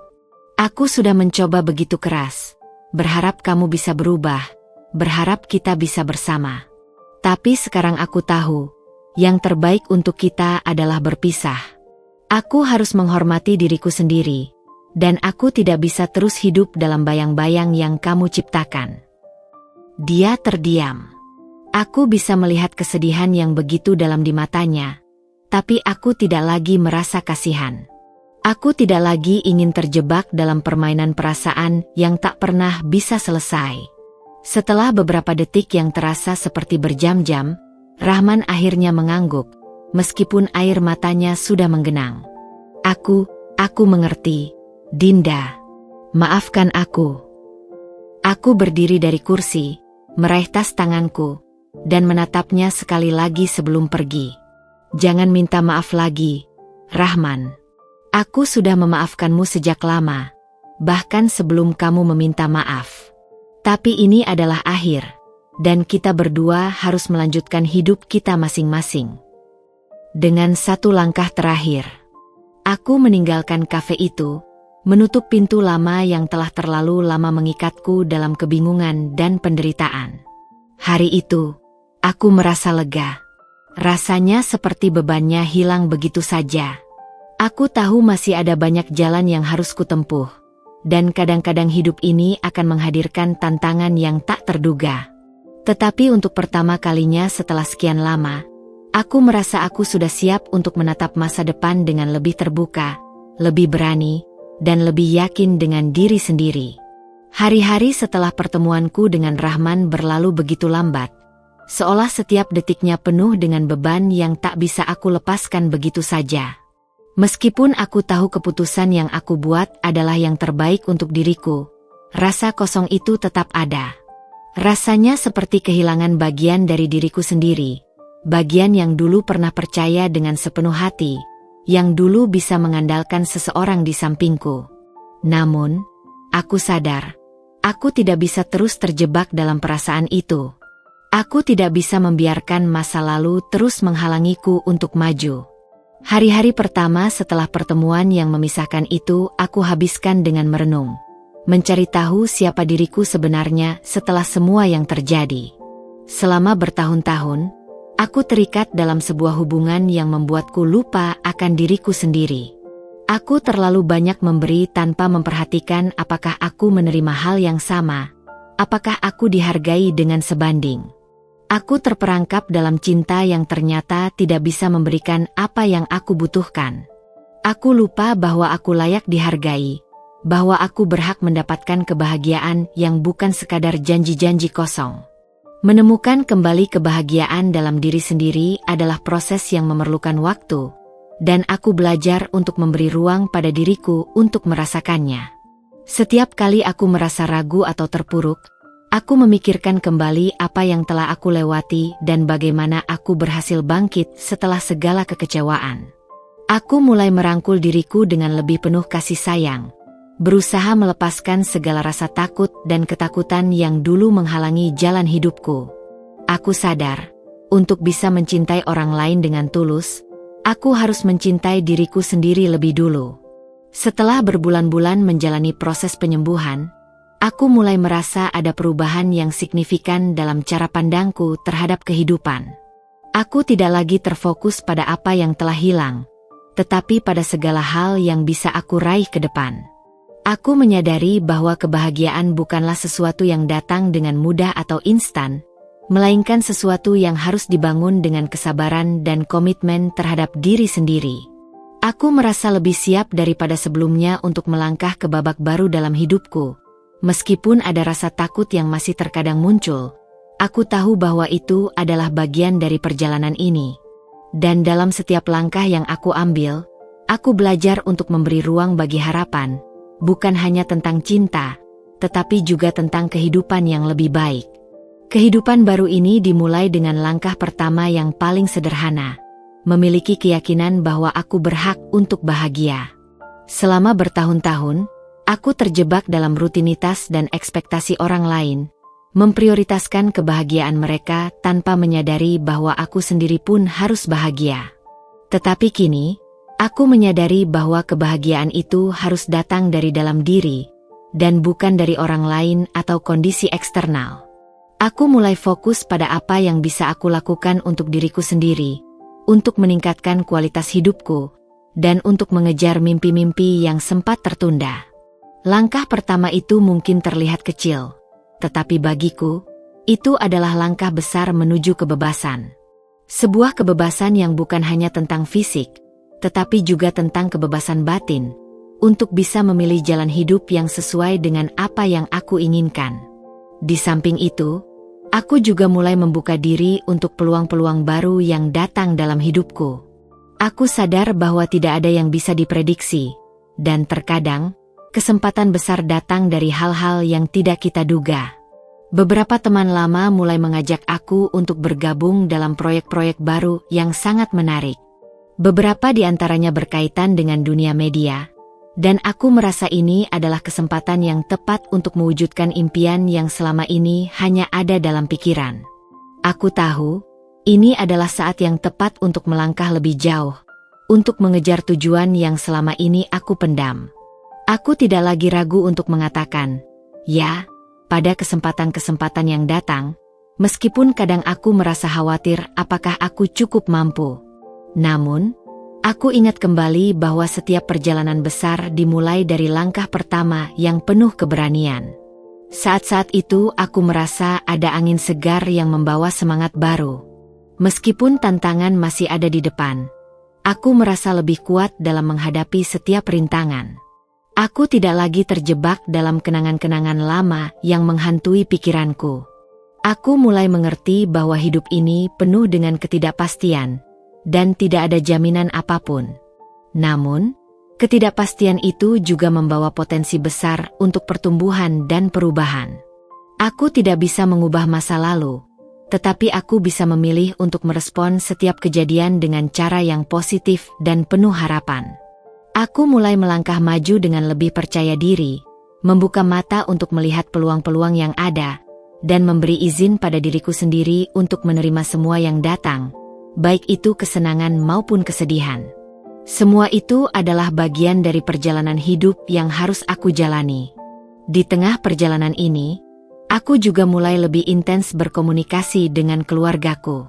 Aku sudah mencoba begitu keras. Berharap kamu bisa berubah, berharap kita bisa bersama. Tapi sekarang aku tahu, yang terbaik untuk kita adalah berpisah. Aku harus menghormati diriku sendiri, dan aku tidak bisa terus hidup dalam bayang-bayang yang kamu ciptakan. Dia terdiam. Aku bisa melihat kesedihan yang begitu dalam di matanya, tapi aku tidak lagi merasa kasihan. Aku tidak lagi ingin terjebak dalam permainan perasaan yang tak pernah bisa selesai. Setelah beberapa detik yang terasa seperti berjam-jam, Rahman akhirnya mengangguk, meskipun air matanya sudah menggenang. Aku mengerti, Dinda. Maafkan aku. Aku berdiri dari kursi, meraih tas tanganku, dan menatapnya sekali lagi sebelum pergi. Jangan minta maaf lagi, Rahman. Aku sudah memaafkanmu sejak lama, bahkan sebelum kamu meminta maaf. Tapi ini adalah akhir, dan kita berdua harus melanjutkan hidup kita masing-masing. Dengan satu langkah terakhir, aku meninggalkan kafe itu, menutup pintu lama yang telah terlalu lama mengikatku dalam kebingungan dan penderitaan. Hari itu, aku merasa lega. Rasanya seperti bebannya hilang begitu saja. Aku tahu masih ada banyak jalan yang harus kutempuh. Dan kadang-kadang hidup ini akan menghadirkan tantangan yang tak terduga. Tetapi untuk pertama kalinya setelah sekian lama, aku merasa aku sudah siap untuk menatap masa depan dengan lebih terbuka, lebih berani, dan lebih yakin dengan diri sendiri. Hari-hari setelah pertemuanku dengan Rahman berlalu begitu lambat, seolah setiap detiknya penuh dengan beban yang tak bisa aku lepaskan begitu saja. Meskipun aku tahu keputusan yang aku buat adalah yang terbaik untuk diriku, rasa kosong itu tetap ada. Rasanya seperti kehilangan bagian dari diriku sendiri, bagian yang dulu pernah percaya dengan sepenuh hati, yang dulu bisa mengandalkan seseorang di sampingku. Namun, aku sadar, aku tidak bisa terus terjebak dalam perasaan itu. Aku tidak bisa membiarkan masa lalu terus menghalangiku untuk maju. Hari-hari pertama setelah pertemuan yang memisahkan itu aku habiskan dengan merenung, mencari tahu siapa diriku sebenarnya setelah semua yang terjadi. Selama bertahun-tahun, aku terikat dalam sebuah hubungan yang membuatku lupa akan diriku sendiri. Aku terlalu banyak memberi tanpa memperhatikan apakah aku menerima hal yang sama, apakah aku dihargai dengan sebanding. Aku terperangkap dalam cinta yang ternyata tidak bisa memberikan apa yang aku butuhkan. Aku lupa bahwa aku layak dihargai, bahwa aku berhak mendapatkan kebahagiaan yang bukan sekadar janji-janji kosong. Menemukan kembali kebahagiaan dalam diri sendiri adalah proses yang memerlukan waktu, dan aku belajar untuk memberi ruang pada diriku untuk merasakannya. Setiap kali aku merasa ragu atau terpuruk, aku memikirkan kembali apa yang telah aku lewati dan bagaimana aku berhasil bangkit setelah segala kekecewaan. Aku mulai merangkul diriku dengan lebih penuh kasih sayang, berusaha melepaskan segala rasa takut dan ketakutan yang dulu menghalangi jalan hidupku. Aku sadar, untuk bisa mencintai orang lain dengan tulus, aku harus mencintai diriku sendiri lebih dulu. Setelah berbulan-bulan menjalani proses penyembuhan, aku mulai merasa ada perubahan yang signifikan dalam cara pandangku terhadap kehidupan. Aku tidak lagi terfokus pada apa yang telah hilang, tetapi pada segala hal yang bisa aku raih ke depan. Aku menyadari bahwa kebahagiaan bukanlah sesuatu yang datang dengan mudah atau instan, melainkan sesuatu yang harus dibangun dengan kesabaran dan komitmen terhadap diri sendiri. Aku merasa lebih siap daripada sebelumnya untuk melangkah ke babak baru dalam hidupku. Meskipun ada rasa takut yang masih terkadang muncul, aku tahu bahwa itu adalah bagian dari perjalanan ini. Dan dalam setiap langkah yang aku ambil, aku belajar untuk memberi ruang bagi harapan, bukan hanya tentang cinta, tetapi juga tentang kehidupan yang lebih baik. Kehidupan baru ini dimulai dengan langkah pertama yang paling sederhana, memiliki keyakinan bahwa aku berhak untuk bahagia. Selama bertahun-tahun, aku terjebak dalam rutinitas dan ekspektasi orang lain, memprioritaskan kebahagiaan mereka tanpa menyadari bahwa aku sendiri pun harus bahagia. Tetapi kini, aku menyadari bahwa kebahagiaan itu harus datang dari dalam diri, dan bukan dari orang lain atau kondisi eksternal. Aku mulai fokus pada apa yang bisa aku lakukan untuk diriku sendiri, untuk meningkatkan kualitas hidupku, dan untuk mengejar mimpi-mimpi yang sempat tertunda. Langkah pertama itu mungkin terlihat kecil, tetapi bagiku, itu adalah langkah besar menuju kebebasan. Sebuah kebebasan yang bukan hanya tentang fisik, tetapi juga tentang kebebasan batin, untuk bisa memilih jalan hidup yang sesuai dengan apa yang aku inginkan. Di samping itu, aku juga mulai membuka diri untuk peluang-peluang baru yang datang dalam hidupku. Aku sadar bahwa tidak ada yang bisa diprediksi, dan terkadang, kesempatan besar datang dari hal-hal yang tidak kita duga. Beberapa teman lama mulai mengajak aku untuk bergabung dalam proyek-proyek baru yang sangat menarik. Beberapa di antaranya berkaitan dengan dunia media, dan aku merasa ini adalah kesempatan yang tepat untuk mewujudkan impian yang selama ini hanya ada dalam pikiran. Aku tahu, ini adalah saat yang tepat untuk melangkah lebih jauh, untuk mengejar tujuan yang selama ini aku pendam. Aku tidak lagi ragu untuk mengatakan, ya, pada kesempatan-kesempatan yang datang, meskipun kadang aku merasa khawatir apakah aku cukup mampu. Namun, aku ingat kembali bahwa setiap perjalanan besar dimulai dari langkah pertama yang penuh keberanian. Saat-saat itu aku merasa ada angin segar yang membawa semangat baru. Meskipun tantangan masih ada di depan, aku merasa lebih kuat dalam menghadapi setiap rintangan. Aku tidak lagi terjebak dalam kenangan-kenangan lama yang menghantui pikiranku. Aku mulai mengerti bahwa hidup ini penuh dengan ketidakpastian, dan tidak ada jaminan apapun. Namun, ketidakpastian itu juga membawa potensi besar untuk pertumbuhan dan perubahan. Aku tidak bisa mengubah masa lalu, tetapi aku bisa memilih untuk merespon setiap kejadian dengan cara yang positif dan penuh harapan. Aku mulai melangkah maju dengan lebih percaya diri, membuka mata untuk melihat peluang-peluang yang ada, dan memberi izin pada diriku sendiri untuk menerima semua yang datang, baik itu kesenangan maupun kesedihan. Semua itu adalah bagian dari perjalanan hidup yang harus aku jalani. Di tengah perjalanan ini, aku juga mulai lebih intens berkomunikasi dengan keluargaku.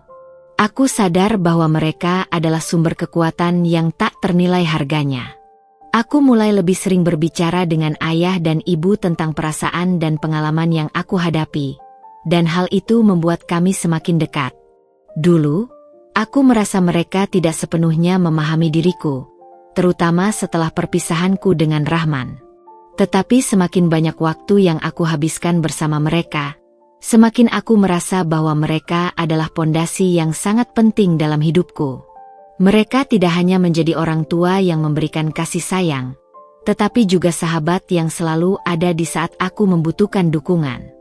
Aku sadar bahwa mereka adalah sumber kekuatan yang tak ternilai harganya. Aku mulai lebih sering berbicara dengan ayah dan ibu tentang perasaan dan pengalaman yang aku hadapi, dan hal itu membuat kami semakin dekat. Dulu, aku merasa mereka tidak sepenuhnya memahami diriku, terutama setelah perpisahanku dengan Rahman. Tetapi semakin banyak waktu yang aku habiskan bersama mereka, semakin aku merasa bahwa mereka adalah pondasi yang sangat penting dalam hidupku. Mereka tidak hanya menjadi orang tua yang memberikan kasih sayang, tetapi juga sahabat yang selalu ada di saat aku membutuhkan dukungan.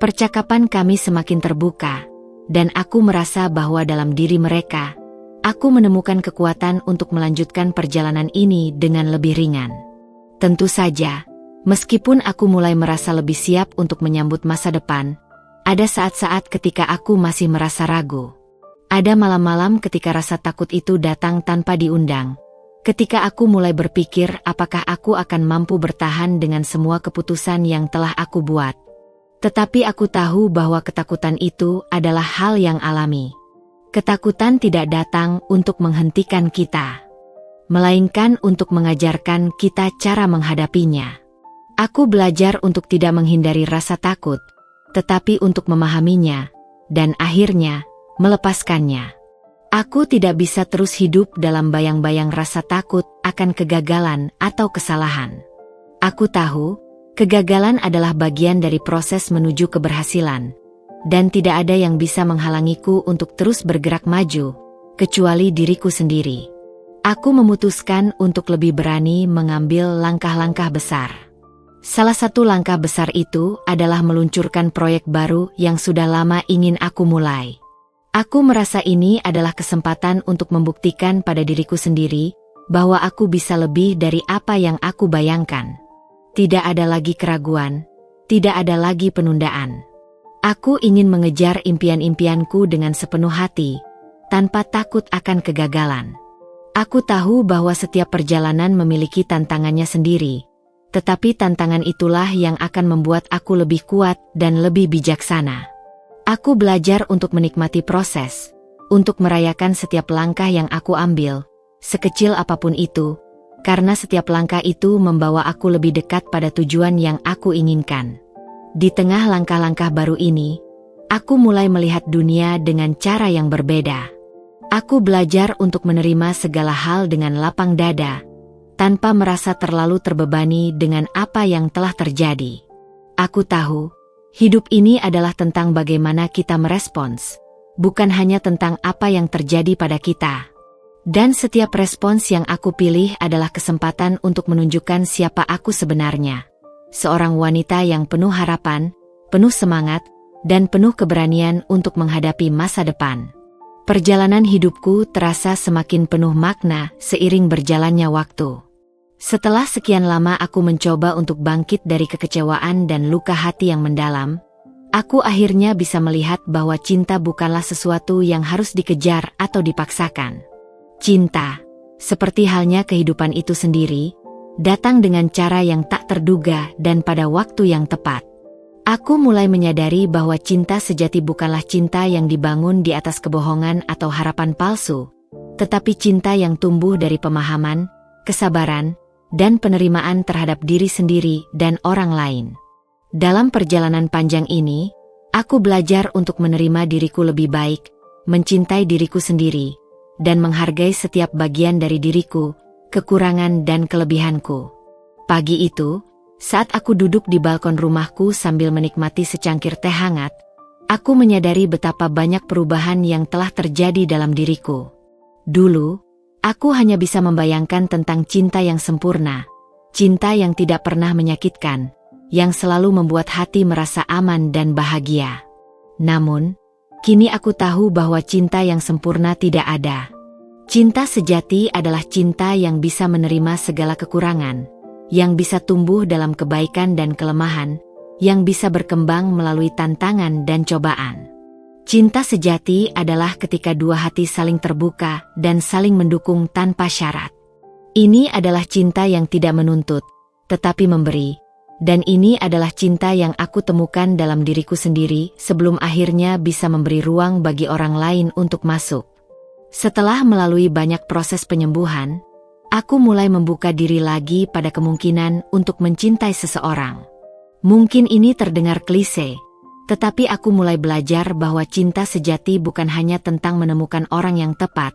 Percakapan kami semakin terbuka, dan aku merasa bahwa dalam diri mereka, aku menemukan kekuatan untuk melanjutkan perjalanan ini dengan lebih ringan. Tentu saja, meskipun aku mulai merasa lebih siap untuk menyambut masa depan, ada saat-saat ketika aku masih merasa ragu. Ada malam-malam ketika rasa takut itu datang tanpa diundang. Ketika aku mulai berpikir apakah aku akan mampu bertahan dengan semua keputusan yang telah aku buat. Tetapi aku tahu bahwa ketakutan itu adalah hal yang alami. Ketakutan tidak datang untuk menghentikan kita, melainkan untuk mengajarkan kita cara menghadapinya. Aku belajar untuk tidak menghindari rasa takut, tetapi untuk memahaminya, dan akhirnya, melepaskannya. Aku tidak bisa terus hidup dalam bayang-bayang rasa takut akan kegagalan atau kesalahan. Aku tahu, kegagalan adalah bagian dari proses menuju keberhasilan, dan tidak ada yang bisa menghalangiku untuk terus bergerak maju, kecuali diriku sendiri. Aku memutuskan untuk lebih berani mengambil langkah-langkah besar. Salah satu langkah besar itu adalah meluncurkan proyek baru yang sudah lama ingin aku mulai. Aku merasa ini adalah kesempatan untuk membuktikan pada diriku sendiri bahwa aku bisa lebih dari apa yang aku bayangkan. Tidak ada lagi keraguan, tidak ada lagi penundaan. Aku ingin mengejar impian-impianku dengan sepenuh hati, tanpa takut akan kegagalan. Aku tahu bahwa setiap perjalanan memiliki tantangannya sendiri, tetapi tantangan itulah yang akan membuat aku lebih kuat dan lebih bijaksana. Aku belajar untuk menikmati proses, untuk merayakan setiap langkah yang aku ambil, sekecil apapun itu, karena setiap langkah itu membawa aku lebih dekat pada tujuan yang aku inginkan. Di tengah langkah-langkah baru ini, aku mulai melihat dunia dengan cara yang berbeda. Aku belajar untuk menerima segala hal dengan lapang dada, tanpa merasa terlalu terbebani dengan apa yang telah terjadi. Aku tahu, hidup ini adalah tentang bagaimana kita merespons, bukan hanya tentang apa yang terjadi pada kita. Dan setiap respons yang aku pilih adalah kesempatan untuk menunjukkan siapa aku sebenarnya. Seorang wanita yang penuh harapan, penuh semangat, dan penuh keberanian untuk menghadapi masa depan. Perjalanan hidupku terasa semakin penuh makna seiring berjalannya waktu. Setelah sekian lama aku mencoba untuk bangkit dari kekecewaan dan luka hati yang mendalam, aku akhirnya bisa melihat bahwa cinta bukanlah sesuatu yang harus dikejar atau dipaksakan. Cinta, seperti halnya kehidupan itu sendiri, datang dengan cara yang tak terduga dan pada waktu yang tepat. Aku mulai menyadari bahwa cinta sejati bukanlah cinta yang dibangun di atas kebohongan atau harapan palsu, tetapi cinta yang tumbuh dari pemahaman, kesabaran, dan penerimaan terhadap diri sendiri dan orang lain. Dalam perjalanan panjang ini, aku belajar untuk menerima diriku lebih baik, mencintai diriku sendiri, dan menghargai setiap bagian dari diriku, kekurangan dan kelebihanku. Pagi itu, saat aku duduk di balkon rumahku sambil menikmati secangkir teh hangat, aku menyadari betapa banyak perubahan yang telah terjadi dalam diriku. Dulu, aku hanya bisa membayangkan tentang cinta yang sempurna, cinta yang tidak pernah menyakitkan, yang selalu membuat hati merasa aman dan bahagia. Namun, kini aku tahu bahwa cinta yang sempurna tidak ada. Cinta sejati adalah cinta yang bisa menerima segala kekurangan, yang bisa tumbuh dalam kebaikan dan kelemahan, yang bisa berkembang melalui tantangan dan cobaan. Cinta sejati adalah ketika dua hati saling terbuka dan saling mendukung tanpa syarat. Ini adalah cinta yang tidak menuntut, tetapi memberi. Dan ini adalah cinta yang aku temukan dalam diriku sendiri sebelum akhirnya bisa memberi ruang bagi orang lain untuk masuk. Setelah melalui banyak proses penyembuhan, aku mulai membuka diri lagi pada kemungkinan untuk mencintai seseorang. Mungkin ini terdengar klise, tetapi aku mulai belajar bahwa cinta sejati bukan hanya tentang menemukan orang yang tepat,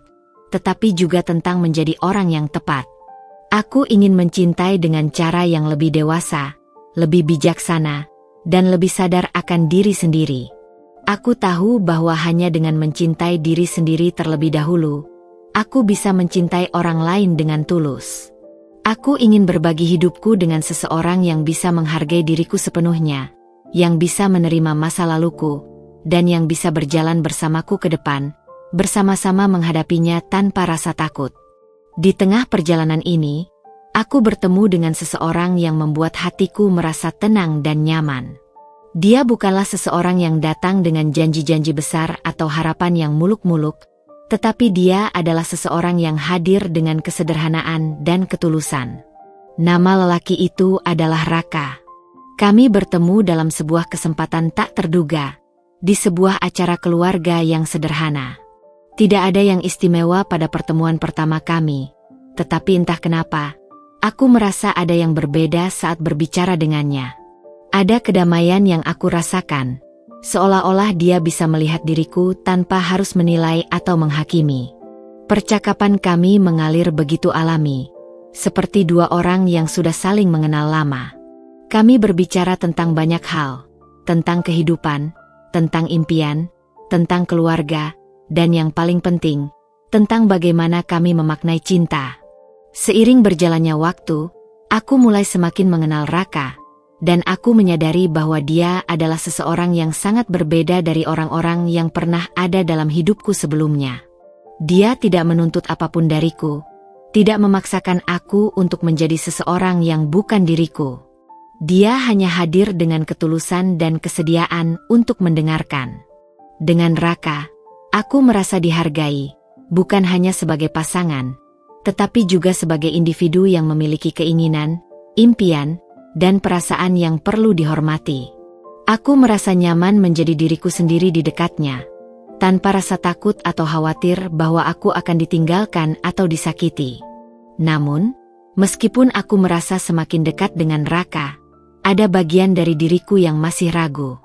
tetapi juga tentang menjadi orang yang tepat. Aku ingin mencintai dengan cara yang lebih dewasa, lebih bijaksana, dan lebih sadar akan diri sendiri. Aku tahu bahwa hanya dengan mencintai diri sendiri terlebih dahulu, aku bisa mencintai orang lain dengan tulus. Aku ingin berbagi hidupku dengan seseorang yang bisa menghargai diriku sepenuhnya, yang bisa menerima masa laluku, dan yang bisa berjalan bersamaku ke depan, bersama-sama menghadapinya tanpa rasa takut. Di tengah perjalanan ini, aku bertemu dengan seseorang yang membuat hatiku merasa tenang dan nyaman. Dia bukanlah seseorang yang datang dengan janji-janji besar atau harapan yang muluk-muluk, tetapi dia adalah seseorang yang hadir dengan kesederhanaan dan ketulusan. Nama lelaki itu adalah Raka. Kami bertemu dalam sebuah kesempatan tak terduga, di sebuah acara keluarga yang sederhana. Tidak ada yang istimewa pada pertemuan pertama kami, tetapi entah kenapa, aku merasa ada yang berbeda saat berbicara dengannya. Ada kedamaian yang aku rasakan, seolah-olah dia bisa melihat diriku tanpa harus menilai atau menghakimi. Percakapan kami mengalir begitu alami, seperti dua orang yang sudah saling mengenal lama. Kami berbicara tentang banyak hal, tentang kehidupan, tentang impian, tentang keluarga, dan yang paling penting, tentang bagaimana kami memaknai cinta. Seiring berjalannya waktu, aku mulai semakin mengenal Raka, dan aku menyadari bahwa dia adalah seseorang yang sangat berbeda dari orang-orang yang pernah ada dalam hidupku sebelumnya. Dia tidak menuntut apapun dariku, tidak memaksakan aku untuk menjadi seseorang yang bukan diriku. Dia hanya hadir dengan ketulusan dan kesediaan untuk mendengarkan. Dengan Raka, aku merasa dihargai, bukan hanya sebagai pasangan, tetapi juga sebagai individu yang memiliki keinginan, impian, dan perasaan yang perlu dihormati. Aku merasa nyaman menjadi diriku sendiri di dekatnya, tanpa rasa takut atau khawatir bahwa aku akan ditinggalkan atau disakiti. Namun, meskipun aku merasa semakin dekat dengan Raka, ada bagian dari diriku yang masih ragu.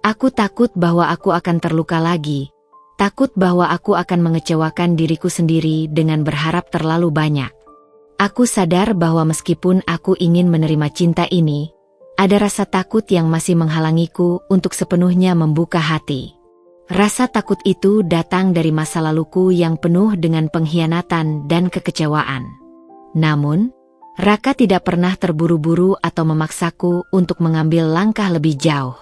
Aku takut bahwa aku akan terluka lagi, takut bahwa aku akan mengecewakan diriku sendiri dengan berharap terlalu banyak. Aku sadar bahwa meskipun aku ingin menerima cinta ini, ada rasa takut yang masih menghalangiku untuk sepenuhnya membuka hati. Rasa takut itu datang dari masa laluku yang penuh dengan pengkhianatan dan kekecewaan. Namun, Raka tidak pernah terburu-buru atau memaksaku untuk mengambil langkah lebih jauh.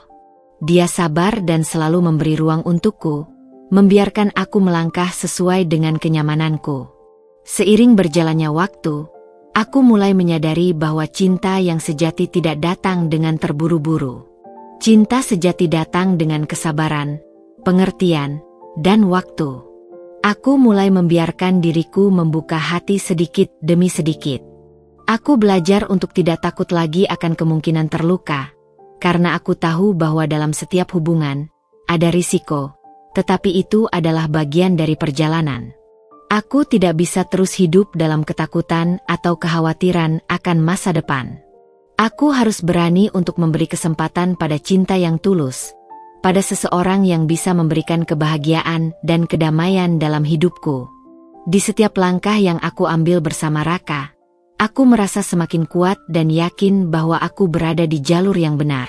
Dia sabar dan selalu memberi ruang untukku, membiarkan aku melangkah sesuai dengan kenyamananku. Seiring berjalannya waktu, aku mulai menyadari bahwa cinta yang sejati tidak datang dengan terburu-buru. Cinta sejati datang dengan kesabaran, pengertian, dan waktu. Aku mulai membiarkan diriku membuka hati sedikit demi sedikit. Aku belajar untuk tidak takut lagi akan kemungkinan terluka, karena aku tahu bahwa dalam setiap hubungan ada risiko, tetapi itu adalah bagian dari perjalanan. Aku tidak bisa terus hidup dalam ketakutan atau kekhawatiran akan masa depan. Aku harus berani untuk memberi kesempatan pada cinta yang tulus, pada seseorang yang bisa memberikan kebahagiaan dan kedamaian dalam hidupku. Di setiap langkah yang aku ambil bersama Raka, aku merasa semakin kuat dan yakin bahwa aku berada di jalur yang benar.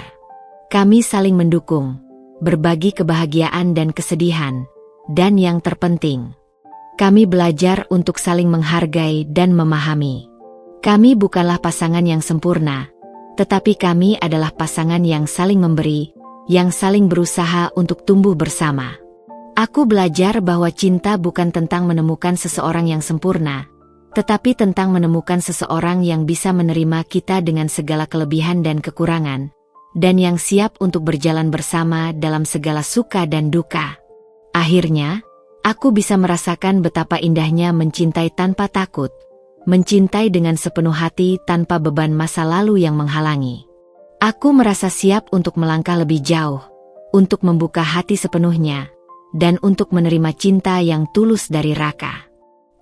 Kami saling mendukung, berbagi kebahagiaan dan kesedihan, dan yang terpenting, kami belajar untuk saling menghargai dan memahami. Kami bukanlah pasangan yang sempurna, tetapi kami adalah pasangan yang saling memberi, yang saling berusaha untuk tumbuh bersama. Aku belajar bahwa cinta bukan tentang menemukan seseorang yang sempurna, tetapi tentang menemukan seseorang yang bisa menerima kita dengan segala kelebihan dan kekurangan, dan yang siap untuk berjalan bersama dalam segala suka dan duka. Akhirnya, aku bisa merasakan betapa indahnya mencintai tanpa takut, mencintai dengan sepenuh hati tanpa beban masa lalu yang menghalangi. Aku merasa siap untuk melangkah lebih jauh, untuk membuka hati sepenuhnya, dan untuk menerima cinta yang tulus dari Raka.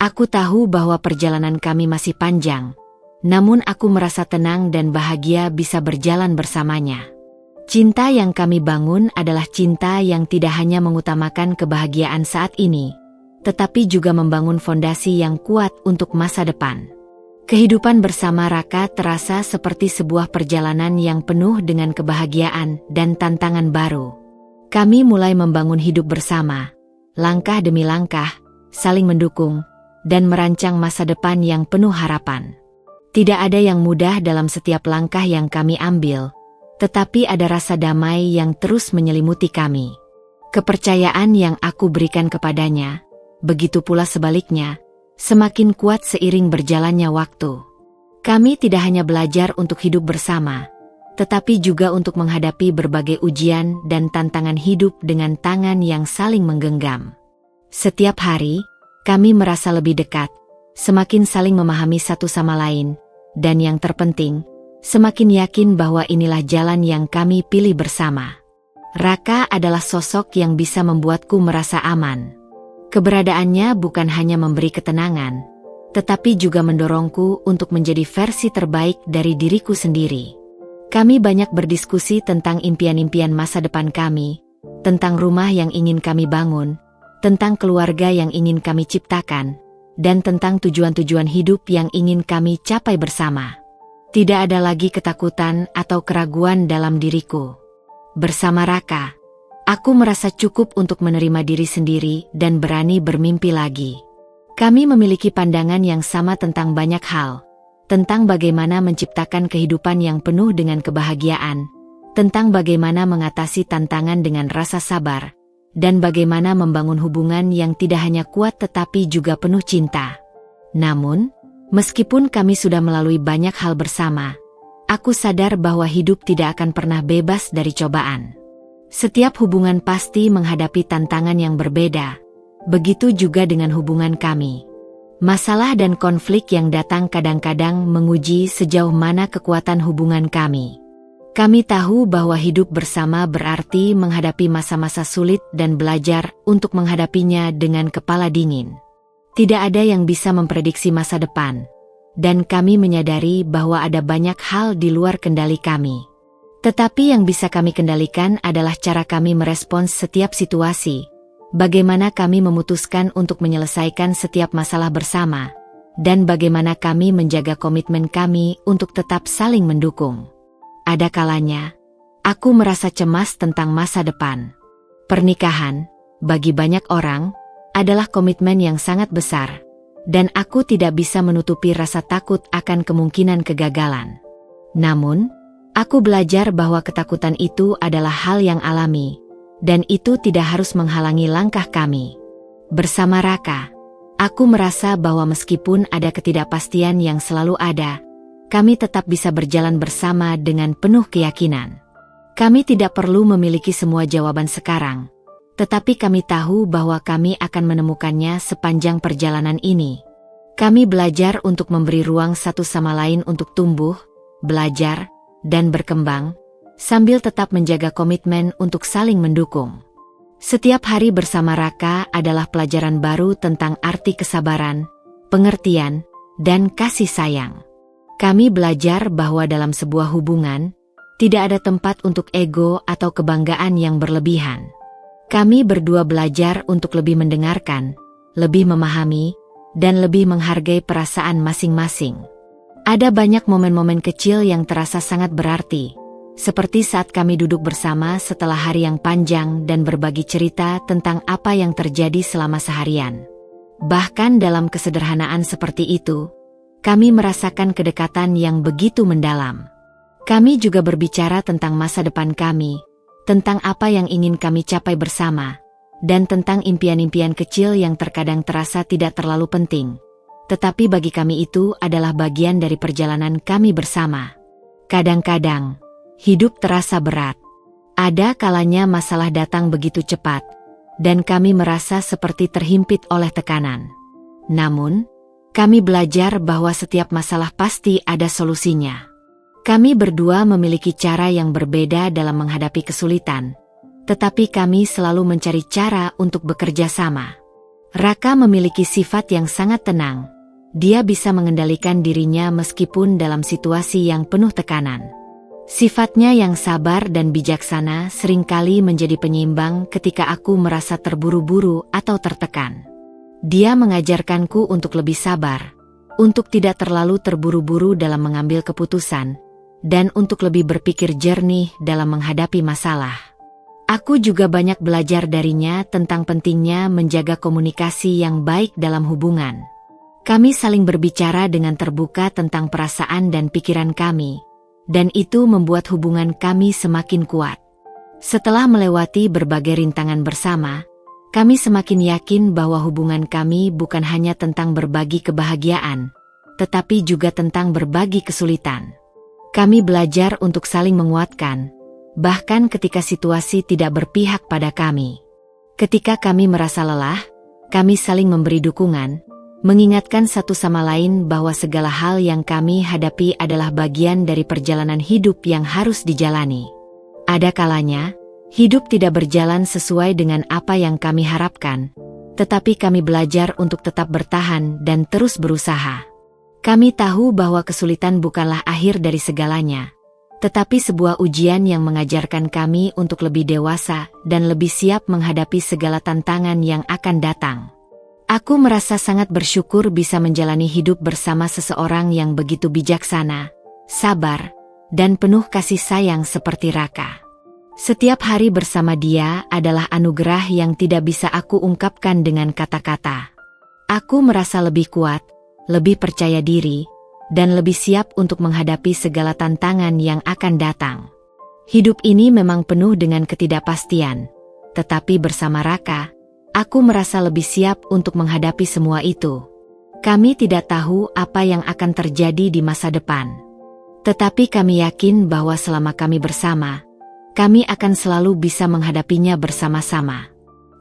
Aku tahu bahwa perjalanan kami masih panjang, namun aku merasa tenang dan bahagia bisa berjalan bersamanya. Cinta yang kami bangun adalah cinta yang tidak hanya mengutamakan kebahagiaan saat ini, tetapi juga membangun fondasi yang kuat untuk masa depan. Kehidupan bersama Raka terasa seperti sebuah perjalanan yang penuh dengan kebahagiaan dan tantangan baru. Kami mulai membangun hidup bersama, langkah demi langkah, saling mendukung, dan merancang masa depan yang penuh harapan. Tidak ada yang mudah dalam setiap langkah yang kami ambil, tetapi ada rasa damai yang terus menyelimuti kami. Kepercayaan yang aku berikan kepadanya, begitu pula sebaliknya, semakin kuat seiring berjalannya waktu. Kami tidak hanya belajar untuk hidup bersama, tetapi juga untuk menghadapi berbagai ujian dan tantangan hidup dengan tangan yang saling menggenggam. Setiap hari, kami merasa lebih dekat, semakin saling memahami satu sama lain, dan yang terpenting, semakin yakin bahwa inilah jalan yang kami pilih bersama. Raka adalah sosok yang bisa membuatku merasa aman. Keberadaannya bukan hanya memberi ketenangan, tetapi juga mendorongku untuk menjadi versi terbaik dari diriku sendiri. Kami banyak berdiskusi tentang impian-impian masa depan kami, tentang rumah yang ingin kami bangun, tentang keluarga yang ingin kami ciptakan, dan tentang tujuan-tujuan hidup yang ingin kami capai bersama. Tidak ada lagi ketakutan atau keraguan dalam diriku. Bersama Raka, aku merasa cukup untuk menerima diri sendiri dan berani bermimpi lagi. Kami memiliki pandangan yang sama tentang banyak hal, tentang bagaimana menciptakan kehidupan yang penuh dengan kebahagiaan, tentang bagaimana mengatasi tantangan dengan rasa sabar, dan bagaimana membangun hubungan yang tidak hanya kuat tetapi juga penuh cinta. Namun, meskipun kami sudah melalui banyak hal bersama, aku sadar bahwa hidup tidak akan pernah bebas dari cobaan. Setiap hubungan pasti menghadapi tantangan yang berbeda, begitu juga dengan hubungan kami. Masalah dan konflik yang datang kadang-kadang menguji sejauh mana kekuatan hubungan kami. Kami tahu bahwa hidup bersama berarti menghadapi masa-masa sulit dan belajar untuk menghadapinya dengan kepala dingin. Tidak ada yang bisa memprediksi masa depan, dan kami menyadari bahwa ada banyak hal di luar kendali kami. Tetapi yang bisa kami kendalikan adalah cara kami merespons setiap situasi, bagaimana kami memutuskan untuk menyelesaikan setiap masalah bersama, dan bagaimana kami menjaga komitmen kami untuk tetap saling mendukung. Ada kalanya, aku merasa cemas tentang masa depan. Pernikahan, bagi banyak orang, adalah komitmen yang sangat besar, dan aku tidak bisa menutupi rasa takut akan kemungkinan kegagalan. Namun, aku belajar bahwa ketakutan itu adalah hal yang alami, dan itu tidak harus menghalangi langkah kami. Bersama Raka, aku merasa bahwa meskipun ada ketidakpastian yang selalu ada, kami tetap bisa berjalan bersama dengan penuh keyakinan. Kami tidak perlu memiliki semua jawaban sekarang, tetapi kami tahu bahwa kami akan menemukannya sepanjang perjalanan ini. Kami belajar untuk memberi ruang satu sama lain untuk tumbuh, belajar, dan berkembang, sambil tetap menjaga komitmen untuk saling mendukung. Setiap hari bersama Raka adalah pelajaran baru tentang arti kesabaran, pengertian, dan kasih sayang. Kami belajar bahwa dalam sebuah hubungan, tidak ada tempat untuk ego atau kebanggaan yang berlebihan. Kami berdua belajar untuk lebih mendengarkan, lebih memahami, dan lebih menghargai perasaan masing-masing. Ada banyak momen-momen kecil yang terasa sangat berarti, seperti saat kami duduk bersama setelah hari yang panjang dan berbagi cerita tentang apa yang terjadi selama seharian. Bahkan dalam kesederhanaan seperti itu, kami merasakan kedekatan yang begitu mendalam. Kami juga berbicara tentang masa depan kami, tentang apa yang ingin kami capai bersama, dan tentang impian-impian kecil yang terkadang terasa tidak terlalu penting. Tetapi bagi kami itu adalah bagian dari perjalanan kami bersama. Kadang-kadang, hidup terasa berat. Ada kalanya masalah datang begitu cepat, dan kami merasa seperti terhimpit oleh tekanan. Namun, kami belajar bahwa setiap masalah pasti ada solusinya. Kami berdua memiliki cara yang berbeda dalam menghadapi kesulitan, tetapi kami selalu mencari cara untuk bekerja sama. Raka memiliki sifat yang sangat tenang. Dia bisa mengendalikan dirinya meskipun dalam situasi yang penuh tekanan. Sifatnya yang sabar dan bijaksana seringkali menjadi penyeimbang ketika aku merasa terburu-buru atau tertekan. Dia mengajarkanku untuk lebih sabar, untuk tidak terlalu terburu-buru dalam mengambil keputusan, dan untuk lebih berpikir jernih dalam menghadapi masalah. Aku juga banyak belajar darinya tentang pentingnya menjaga komunikasi yang baik dalam hubungan. Kami saling berbicara dengan terbuka tentang perasaan dan pikiran kami, dan itu membuat hubungan kami semakin kuat. Setelah melewati berbagai rintangan bersama, kami semakin yakin bahwa hubungan kami bukan hanya tentang berbagi kebahagiaan, tetapi juga tentang berbagi kesulitan. Kami belajar untuk saling menguatkan, bahkan ketika situasi tidak berpihak pada kami. Ketika kami merasa lelah, kami saling memberi dukungan, mengingatkan satu sama lain bahwa segala hal yang kami hadapi adalah bagian dari perjalanan hidup yang harus dijalani. Ada kalanya, hidup tidak berjalan sesuai dengan apa yang kami harapkan, tetapi kami belajar untuk tetap bertahan dan terus berusaha. Kami tahu bahwa kesulitan bukanlah akhir dari segalanya, tetapi sebuah ujian yang mengajarkan kami untuk lebih dewasa dan lebih siap menghadapi segala tantangan yang akan datang. Aku merasa sangat bersyukur bisa menjalani hidup bersama seseorang yang begitu bijaksana, sabar, dan penuh kasih sayang seperti Raka. Setiap hari bersama dia adalah anugerah yang tidak bisa aku ungkapkan dengan kata-kata. Aku merasa lebih kuat, lebih percaya diri, dan lebih siap untuk menghadapi segala tantangan yang akan datang. Hidup ini memang penuh dengan ketidakpastian, tetapi bersama Raka, aku merasa lebih siap untuk menghadapi semua itu. Kami tidak tahu apa yang akan terjadi di masa depan, tetapi kami yakin bahwa selama kami bersama, kami akan selalu bisa menghadapinya bersama-sama.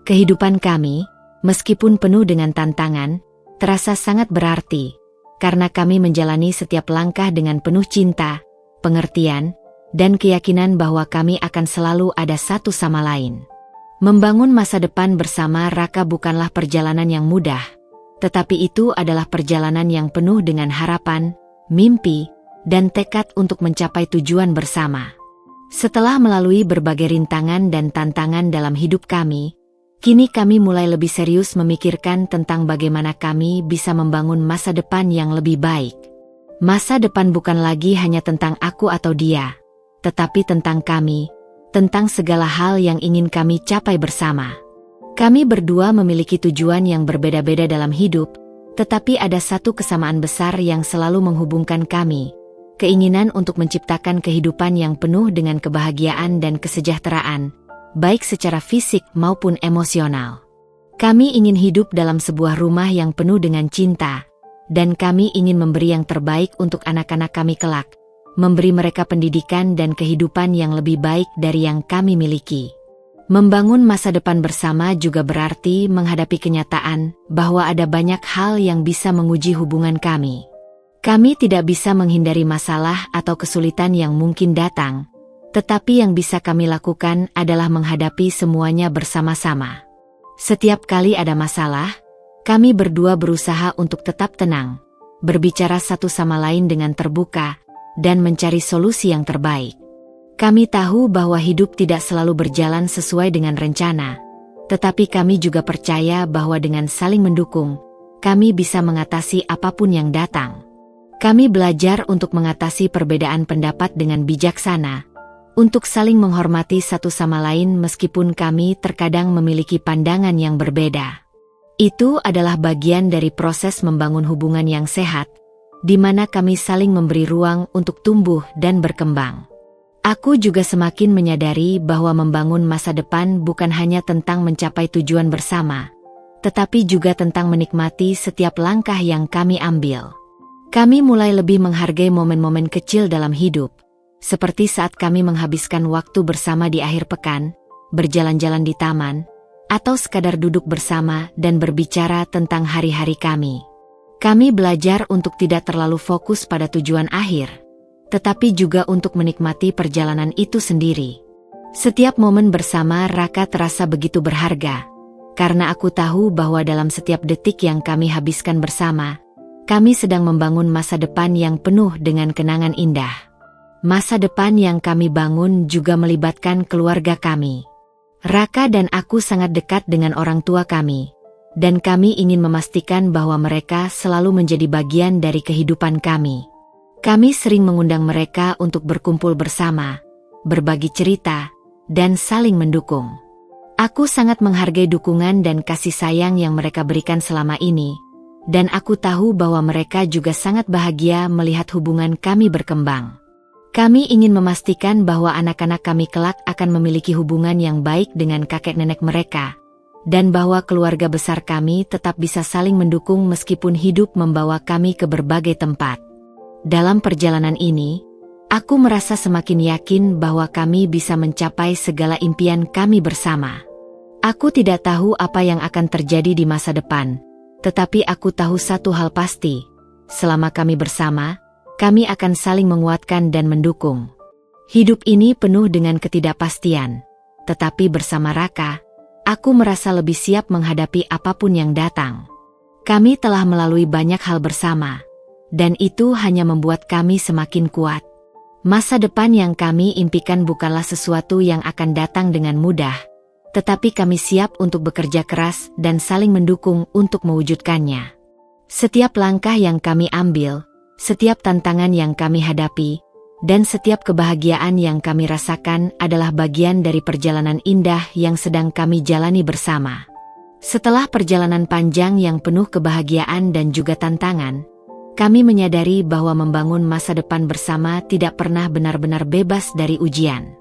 Kehidupan kami, meskipun penuh dengan tantangan, terasa sangat berarti, karena kami menjalani setiap langkah dengan penuh cinta, pengertian, dan keyakinan bahwa kami akan selalu ada satu sama lain. Membangun masa depan bersama Raka bukanlah perjalanan yang mudah, tetapi itu adalah perjalanan yang penuh dengan harapan, mimpi, dan tekad untuk mencapai tujuan bersama. Setelah melalui berbagai rintangan dan tantangan dalam hidup kami, kini kami mulai lebih serius memikirkan tentang bagaimana kami bisa membangun masa depan yang lebih baik. Masa depan bukan lagi hanya tentang aku atau dia, tetapi tentang kami, tentang segala hal yang ingin kami capai bersama. Kami berdua memiliki tujuan yang berbeda-beda dalam hidup, tetapi ada satu kesamaan besar yang selalu menghubungkan kami, keinginan untuk menciptakan kehidupan yang penuh dengan kebahagiaan dan kesejahteraan, baik secara fisik maupun emosional. Kami ingin hidup dalam sebuah rumah yang penuh dengan cinta, dan kami ingin memberi yang terbaik untuk anak-anak kami kelak, memberi mereka pendidikan dan kehidupan yang lebih baik dari yang kami miliki. Membangun masa depan bersama juga berarti menghadapi kenyataan bahwa ada banyak hal yang bisa menguji hubungan kami. Kami tidak bisa menghindari masalah atau kesulitan yang mungkin datang, tetapi yang bisa kami lakukan adalah menghadapi semuanya bersama-sama. Setiap kali ada masalah, kami berdua berusaha untuk tetap tenang, berbicara satu sama lain dengan terbuka, dan mencari solusi yang terbaik. Kami tahu bahwa hidup tidak selalu berjalan sesuai dengan rencana, tetapi kami juga percaya bahwa dengan saling mendukung, kami bisa mengatasi apapun yang datang. Kami belajar untuk mengatasi perbedaan pendapat dengan bijaksana, untuk saling menghormati satu sama lain meskipun kami terkadang memiliki pandangan yang berbeda. Itu adalah bagian dari proses membangun hubungan yang sehat, di mana kami saling memberi ruang untuk tumbuh dan berkembang. Aku juga semakin menyadari bahwa membangun masa depan bukan hanya tentang mencapai tujuan bersama, tetapi juga tentang menikmati setiap langkah yang kami ambil. Kami mulai lebih menghargai momen-momen kecil dalam hidup, seperti saat kami menghabiskan waktu bersama di akhir pekan, berjalan-jalan di taman, atau sekadar duduk bersama dan berbicara tentang hari-hari kami. Kami belajar untuk tidak terlalu fokus pada tujuan akhir, tetapi juga untuk menikmati perjalanan itu sendiri. Setiap momen bersama Raka terasa begitu berharga, karena aku tahu bahwa dalam setiap detik yang kami habiskan bersama, kami sedang membangun masa depan yang penuh dengan kenangan indah. Masa depan yang kami bangun juga melibatkan keluarga kami. Raka dan aku sangat dekat dengan orang tua kami, dan kami ingin memastikan bahwa mereka selalu menjadi bagian dari kehidupan kami. Kami sering mengundang mereka untuk berkumpul bersama, berbagi cerita, dan saling mendukung. Aku sangat menghargai dukungan dan kasih sayang yang mereka berikan selama ini, dan aku tahu bahwa mereka juga sangat bahagia melihat hubungan kami berkembang. Kami ingin memastikan bahwa anak-anak kami kelak akan memiliki hubungan yang baik dengan kakek nenek mereka, dan bahwa keluarga besar kami tetap bisa saling mendukung meskipun hidup membawa kami ke berbagai tempat. Dalam perjalanan ini, aku merasa semakin yakin bahwa kami bisa mencapai segala impian kami bersama. Aku tidak tahu apa yang akan terjadi di masa depan, tetapi aku tahu satu hal pasti, selama kami bersama, kami akan saling menguatkan dan mendukung. Hidup ini penuh dengan ketidakpastian, tetapi bersama Raka, aku merasa lebih siap menghadapi apapun yang datang. Kami telah melalui banyak hal bersama, dan itu hanya membuat kami semakin kuat. Masa depan yang kami impikan bukanlah sesuatu yang akan datang dengan mudah, tetapi kami siap untuk bekerja keras dan saling mendukung untuk mewujudkannya. Setiap langkah yang kami ambil, setiap tantangan yang kami hadapi, dan setiap kebahagiaan yang kami rasakan adalah bagian dari perjalanan indah yang sedang kami jalani bersama. Setelah perjalanan panjang yang penuh kebahagiaan dan juga tantangan, kami menyadari bahwa membangun masa depan bersama tidak pernah benar-benar bebas dari ujian.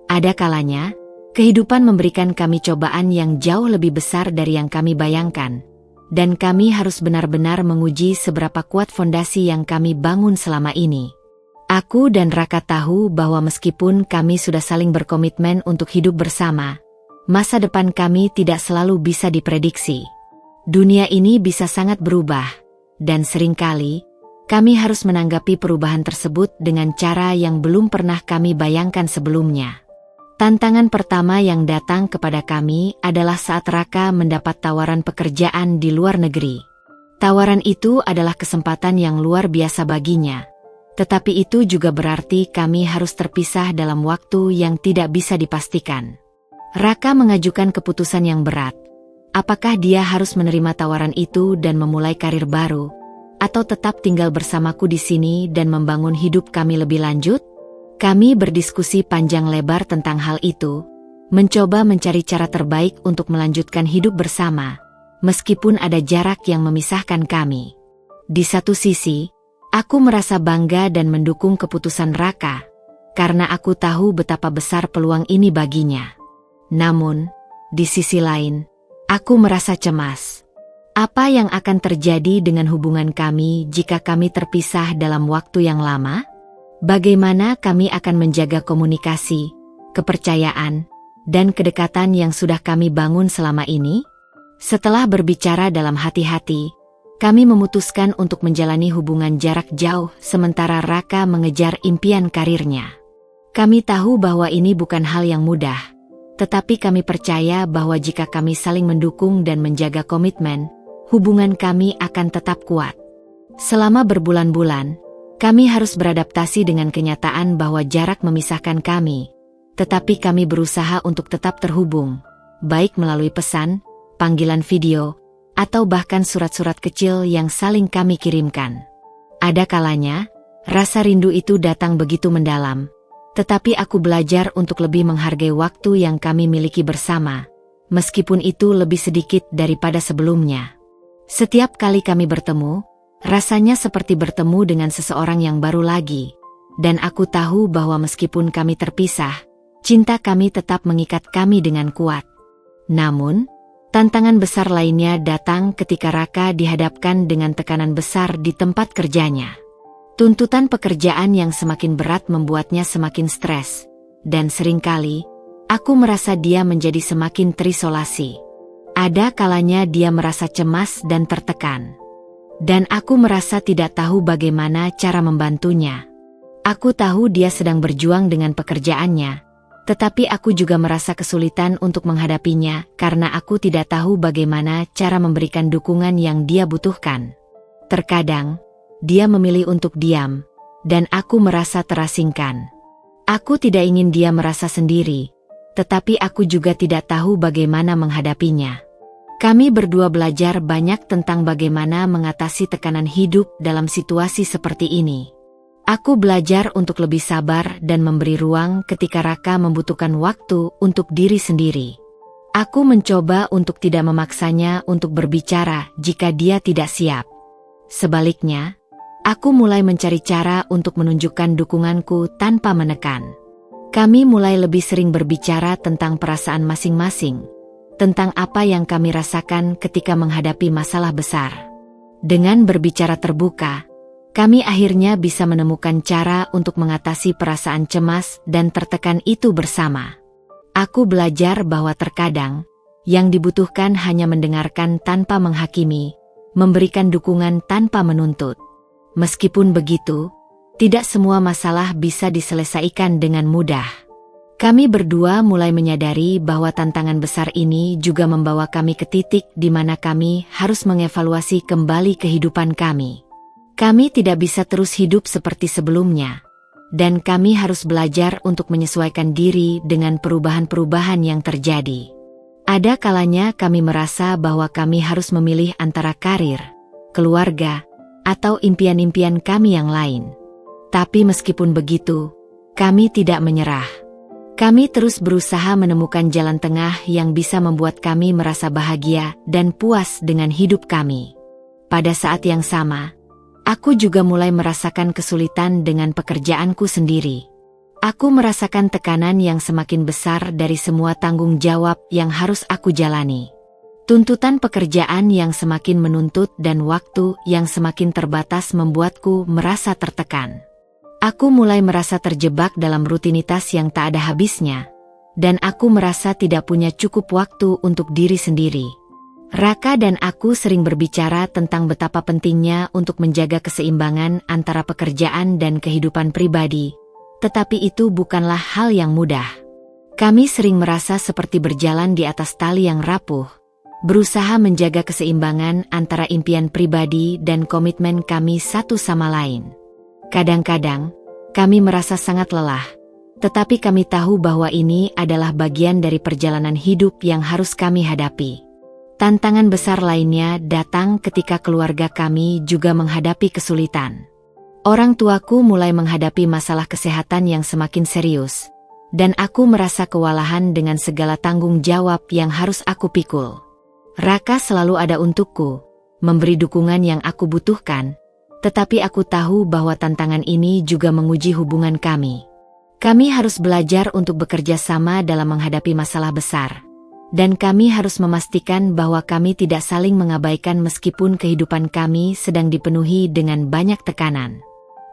Ada kalanya, kehidupan memberikan kami cobaan yang jauh lebih besar dari yang kami bayangkan, dan kami harus benar-benar menguji seberapa kuat fondasi yang kami bangun selama ini. Aku dan Raka tahu bahwa meskipun kami sudah saling berkomitmen untuk hidup bersama, masa depan kami tidak selalu bisa diprediksi. Dunia ini bisa sangat berubah, dan seringkali, kami harus menanggapi perubahan tersebut dengan cara yang belum pernah kami bayangkan sebelumnya. Tantangan pertama yang datang kepada kami adalah saat Raka mendapat tawaran pekerjaan di luar negeri. Tawaran itu adalah kesempatan yang luar biasa baginya, tetapi itu juga berarti kami harus terpisah dalam waktu yang tidak bisa dipastikan. Raka mengajukan keputusan yang berat. Apakah dia harus menerima tawaran itu dan memulai karir baru, atau tetap tinggal bersamaku di sini dan membangun hidup kami lebih lanjut? Kami berdiskusi panjang lebar tentang hal itu, mencoba mencari cara terbaik untuk melanjutkan hidup bersama, meskipun ada jarak yang memisahkan kami. Di satu sisi, aku merasa bangga dan mendukung keputusan Raka, karena aku tahu betapa besar peluang ini baginya. Namun, di sisi lain, aku merasa cemas. Apa yang akan terjadi dengan hubungan kami jika kami terpisah dalam waktu yang lama? Bagaimana kami akan menjaga komunikasi, kepercayaan, dan kedekatan yang sudah kami bangun selama ini? Setelah berbicara dalam hati-hati, kami memutuskan untuk menjalani hubungan jarak jauh sementara Raka mengejar impian karirnya. Kami tahu bahwa ini bukan hal yang mudah, tetapi kami percaya bahwa jika kami saling mendukung dan menjaga komitmen, hubungan kami akan tetap kuat. Selama berbulan-bulan, kami harus beradaptasi dengan kenyataan bahwa jarak memisahkan kami, tetapi kami berusaha untuk tetap terhubung, baik melalui pesan, panggilan video, atau bahkan surat-surat kecil yang saling kami kirimkan. Ada kalanya, rasa rindu itu datang begitu mendalam, tetapi aku belajar untuk lebih menghargai waktu yang kami miliki bersama, meskipun itu lebih sedikit daripada sebelumnya. Setiap kali kami bertemu, rasanya seperti bertemu dengan seseorang yang baru lagi, dan aku tahu bahwa meskipun kami terpisah, cinta kami tetap mengikat kami dengan kuat. Namun, tantangan besar lainnya datang ketika Raka dihadapkan dengan tekanan besar di tempat kerjanya. Tuntutan pekerjaan yang semakin berat membuatnya semakin stres, dan seringkali, aku merasa dia menjadi semakin terisolasi. Ada kalanya dia merasa cemas dan tertekan. Dan aku merasa tidak tahu bagaimana cara membantunya. Aku tahu dia sedang berjuang dengan pekerjaannya, tetapi aku juga merasa kesulitan untuk menghadapinya karena aku tidak tahu bagaimana cara memberikan dukungan yang dia butuhkan. Terkadang, dia memilih untuk diam, dan aku merasa terasingkan. Aku tidak ingin dia merasa sendiri, tetapi aku juga tidak tahu bagaimana menghadapinya. Kami berdua belajar banyak tentang bagaimana mengatasi tekanan hidup dalam situasi seperti ini. Aku belajar untuk lebih sabar dan memberi ruang ketika Raka membutuhkan waktu untuk diri sendiri. Aku mencoba untuk tidak memaksanya untuk berbicara jika dia tidak siap. Sebaliknya, aku mulai mencari cara untuk menunjukkan dukunganku tanpa menekan. Kami mulai lebih sering berbicara tentang perasaan masing-masing, tentang apa yang kami rasakan ketika menghadapi masalah besar. Dengan berbicara terbuka, kami akhirnya bisa menemukan cara untuk mengatasi perasaan cemas dan tertekan itu bersama. Aku belajar bahwa terkadang, yang dibutuhkan hanya mendengarkan tanpa menghakimi, memberikan dukungan tanpa menuntut. Meskipun begitu, tidak semua masalah bisa diselesaikan dengan mudah. Kami berdua mulai menyadari bahwa tantangan besar ini juga membawa kami ke titik di mana kami harus mengevaluasi kembali kehidupan kami. Kami tidak bisa terus hidup seperti sebelumnya, dan kami harus belajar untuk menyesuaikan diri dengan perubahan-perubahan yang terjadi. Ada kalanya kami merasa bahwa kami harus memilih antara karir, keluarga, atau impian-impian kami yang lain. Tapi meskipun begitu, kami tidak menyerah. Kami terus berusaha menemukan jalan tengah yang bisa membuat kami merasa bahagia dan puas dengan hidup kami. Pada saat yang sama, aku juga mulai merasakan kesulitan dengan pekerjaanku sendiri. Aku merasakan tekanan yang semakin besar dari semua tanggung jawab yang harus aku jalani. Tuntutan pekerjaan yang semakin menuntut dan waktu yang semakin terbatas membuatku merasa tertekan. Aku mulai merasa terjebak dalam rutinitas yang tak ada habisnya, dan aku merasa tidak punya cukup waktu untuk diri sendiri. Raka dan aku sering berbicara tentang betapa pentingnya untuk menjaga keseimbangan antara pekerjaan dan kehidupan pribadi, tetapi itu bukanlah hal yang mudah. Kami sering merasa seperti berjalan di atas tali yang rapuh, berusaha menjaga keseimbangan antara impian pribadi dan komitmen kami satu sama lain. Kadang-kadang, kami merasa sangat lelah, tetapi kami tahu bahwa ini adalah bagian dari perjalanan hidup yang harus kami hadapi. Tantangan besar lainnya datang ketika keluarga kami juga menghadapi kesulitan. Orang tuaku mulai menghadapi masalah kesehatan yang semakin serius, dan aku merasa kewalahan dengan segala tanggung jawab yang harus aku pikul. Raka selalu ada untukku, memberi dukungan yang aku butuhkan, tetapi aku tahu bahwa tantangan ini juga menguji hubungan kami. Kami harus belajar untuk bekerja sama dalam menghadapi masalah besar, dan kami harus memastikan bahwa kami tidak saling mengabaikan meskipun kehidupan kami sedang dipenuhi dengan banyak tekanan.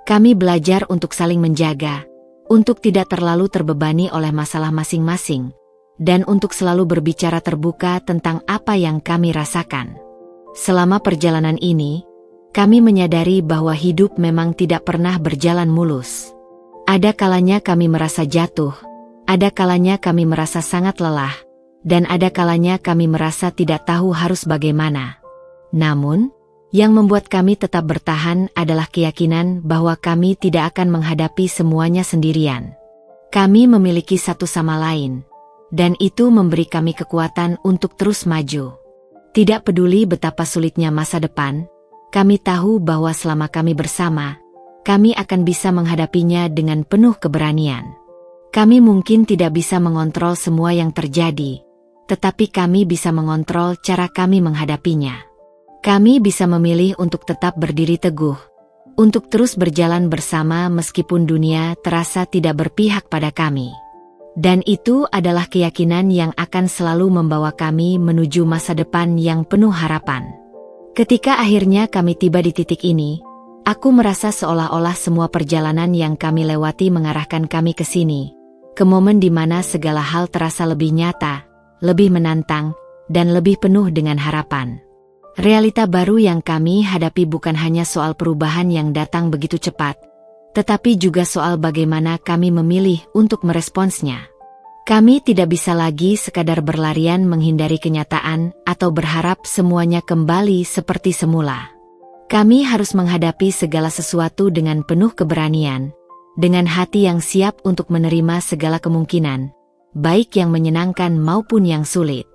Kami belajar untuk saling menjaga, untuk tidak terlalu terbebani oleh masalah masing-masing, dan untuk selalu berbicara terbuka tentang apa yang kami rasakan. Selama perjalanan ini, kami menyadari bahwa hidup memang tidak pernah berjalan mulus. Ada kalanya kami merasa jatuh, ada kalanya kami merasa sangat lelah, dan ada kalanya kami merasa tidak tahu harus bagaimana. Namun, yang membuat kami tetap bertahan adalah keyakinan bahwa kami tidak akan menghadapi semuanya sendirian. Kami memiliki satu sama lain, dan itu memberi kami kekuatan untuk terus maju. Tidak peduli betapa sulitnya masa depan, kami tahu bahwa selama kami bersama, kami akan bisa menghadapinya dengan penuh keberanian. Kami mungkin tidak bisa mengontrol semua yang terjadi, tetapi kami bisa mengontrol cara kami menghadapinya. Kami bisa memilih untuk tetap berdiri teguh, untuk terus berjalan bersama meskipun dunia terasa tidak berpihak pada kami. Dan itu adalah keyakinan yang akan selalu membawa kami menuju masa depan yang penuh harapan. Ketika akhirnya kami tiba di titik ini, aku merasa seolah-olah semua perjalanan yang kami lewati mengarahkan kami ke sini, ke momen di mana segala hal terasa lebih nyata, lebih menantang, dan lebih penuh dengan harapan. Realita baru yang kami hadapi bukan hanya soal perubahan yang datang begitu cepat, tetapi juga soal bagaimana kami memilih untuk meresponsnya. Kami tidak bisa lagi sekadar berlarian menghindari kenyataan atau berharap semuanya kembali seperti semula. Kami harus menghadapi segala sesuatu dengan penuh keberanian, dengan hati yang siap untuk menerima segala kemungkinan, baik yang menyenangkan maupun yang sulit.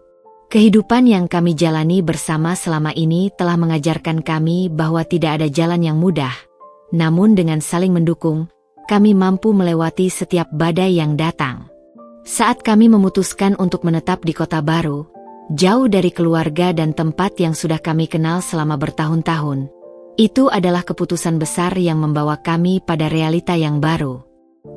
Kehidupan yang kami jalani bersama selama ini telah mengajarkan kami bahwa tidak ada jalan yang mudah, namun dengan saling mendukung, kami mampu melewati setiap badai yang datang. Saat kami memutuskan untuk menetap di kota baru, jauh dari keluarga dan tempat yang sudah kami kenal selama bertahun-tahun, itu adalah keputusan besar yang membawa kami pada realita yang baru.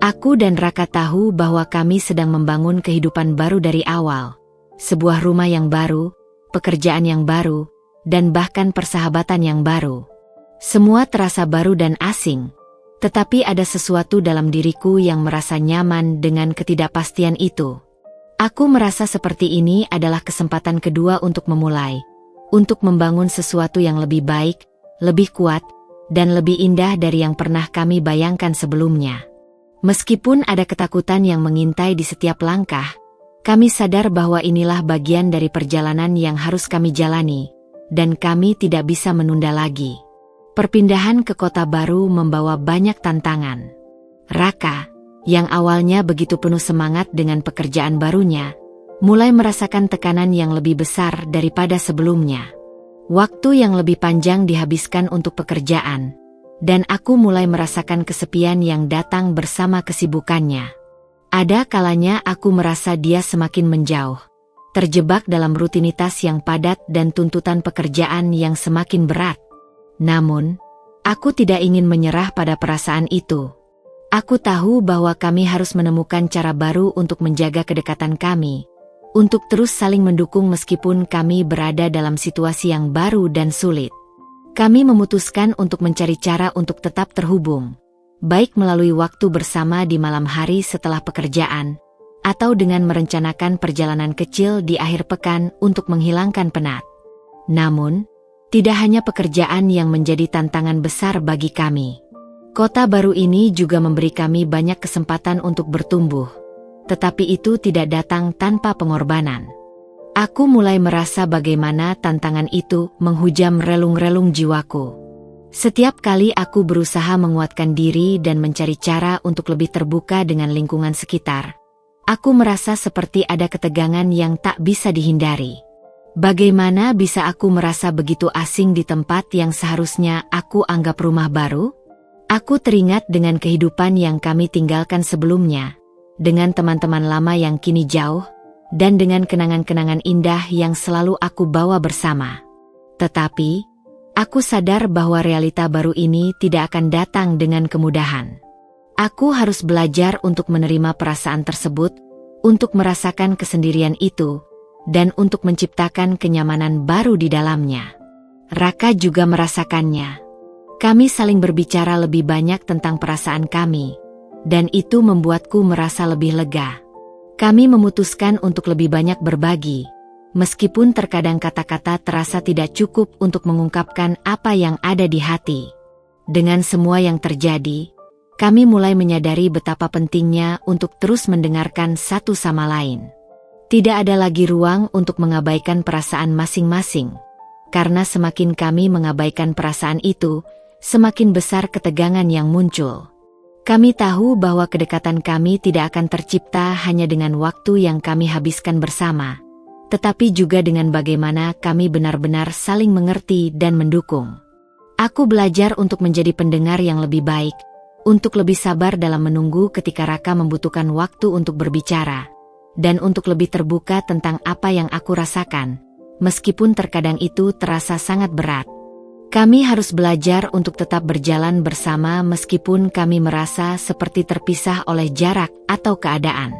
Aku dan Raka tahu bahwa kami sedang membangun kehidupan baru dari awal, sebuah rumah yang baru, pekerjaan yang baru, dan bahkan persahabatan yang baru. Semua terasa baru dan asing. Tetapi ada sesuatu dalam diriku yang merasa nyaman dengan ketidakpastian itu. Aku merasa seperti ini adalah kesempatan kedua untuk memulai, untuk membangun sesuatu yang lebih baik, lebih kuat, dan lebih indah dari yang pernah kami bayangkan sebelumnya. Meskipun ada ketakutan yang mengintai di setiap langkah, kami sadar bahwa inilah bagian dari perjalanan yang harus kami jalani, dan kami tidak bisa menunda lagi. Perpindahan ke kota baru membawa banyak tantangan. Raka, yang awalnya begitu penuh semangat dengan pekerjaan barunya, mulai merasakan tekanan yang lebih besar daripada sebelumnya. Waktu yang lebih panjang dihabiskan untuk pekerjaan, dan aku mulai merasakan kesepian yang datang bersama kesibukannya. Ada kalanya aku merasa dia semakin menjauh, terjebak dalam rutinitas yang padat dan tuntutan pekerjaan yang semakin berat. Namun, aku tidak ingin menyerah pada perasaan itu. Aku tahu bahwa kami harus menemukan cara baru untuk menjaga kedekatan kami, untuk terus saling mendukung meskipun kami berada dalam situasi yang baru dan sulit. Kami memutuskan untuk mencari cara untuk tetap terhubung, baik melalui waktu bersama di malam hari setelah pekerjaan, atau dengan merencanakan perjalanan kecil di akhir pekan untuk menghilangkan penat. Namun, tidak hanya pekerjaan yang menjadi tantangan besar bagi kami. Kota baru ini juga memberi kami banyak kesempatan untuk bertumbuh, tetapi itu tidak datang tanpa pengorbanan. Aku mulai merasa bagaimana tantangan itu menghujam relung-relung jiwaku. Setiap kali aku berusaha menguatkan diri dan mencari cara untuk lebih terbuka dengan lingkungan sekitar, aku merasa seperti ada ketegangan yang tak bisa dihindari. Bagaimana bisa aku merasa begitu asing di tempat yang seharusnya aku anggap rumah baru? Aku teringat dengan kehidupan yang kami tinggalkan sebelumnya, dengan teman-teman lama yang kini jauh, dan dengan kenangan-kenangan indah yang selalu aku bawa bersama. Tetapi, aku sadar bahwa realita baru ini tidak akan datang dengan kemudahan. Aku harus belajar untuk menerima perasaan tersebut, untuk merasakan kesendirian itu, dan untuk menciptakan kenyamanan baru di dalamnya. Raka juga merasakannya. Kami saling berbicara lebih banyak tentang perasaan kami, dan itu membuatku merasa lebih lega. Kami memutuskan untuk lebih banyak berbagi, meskipun terkadang kata-kata terasa tidak cukup untuk mengungkapkan apa yang ada di hati. Dengan semua yang terjadi, kami mulai menyadari betapa pentingnya untuk terus mendengarkan satu sama lain. Tidak ada lagi ruang untuk mengabaikan perasaan masing-masing, karena semakin kami mengabaikan perasaan itu, semakin besar ketegangan yang muncul. Kami tahu bahwa kedekatan kami tidak akan tercipta hanya dengan waktu yang kami habiskan bersama, tetapi juga dengan bagaimana kami benar-benar saling mengerti dan mendukung. Aku belajar untuk menjadi pendengar yang lebih baik, untuk lebih sabar dalam menunggu ketika Raka membutuhkan waktu untuk berbicara, dan untuk lebih terbuka tentang apa yang aku rasakan, meskipun terkadang itu terasa sangat berat. Kami harus belajar untuk tetap berjalan bersama meskipun kami merasa seperti terpisah oleh jarak atau keadaan.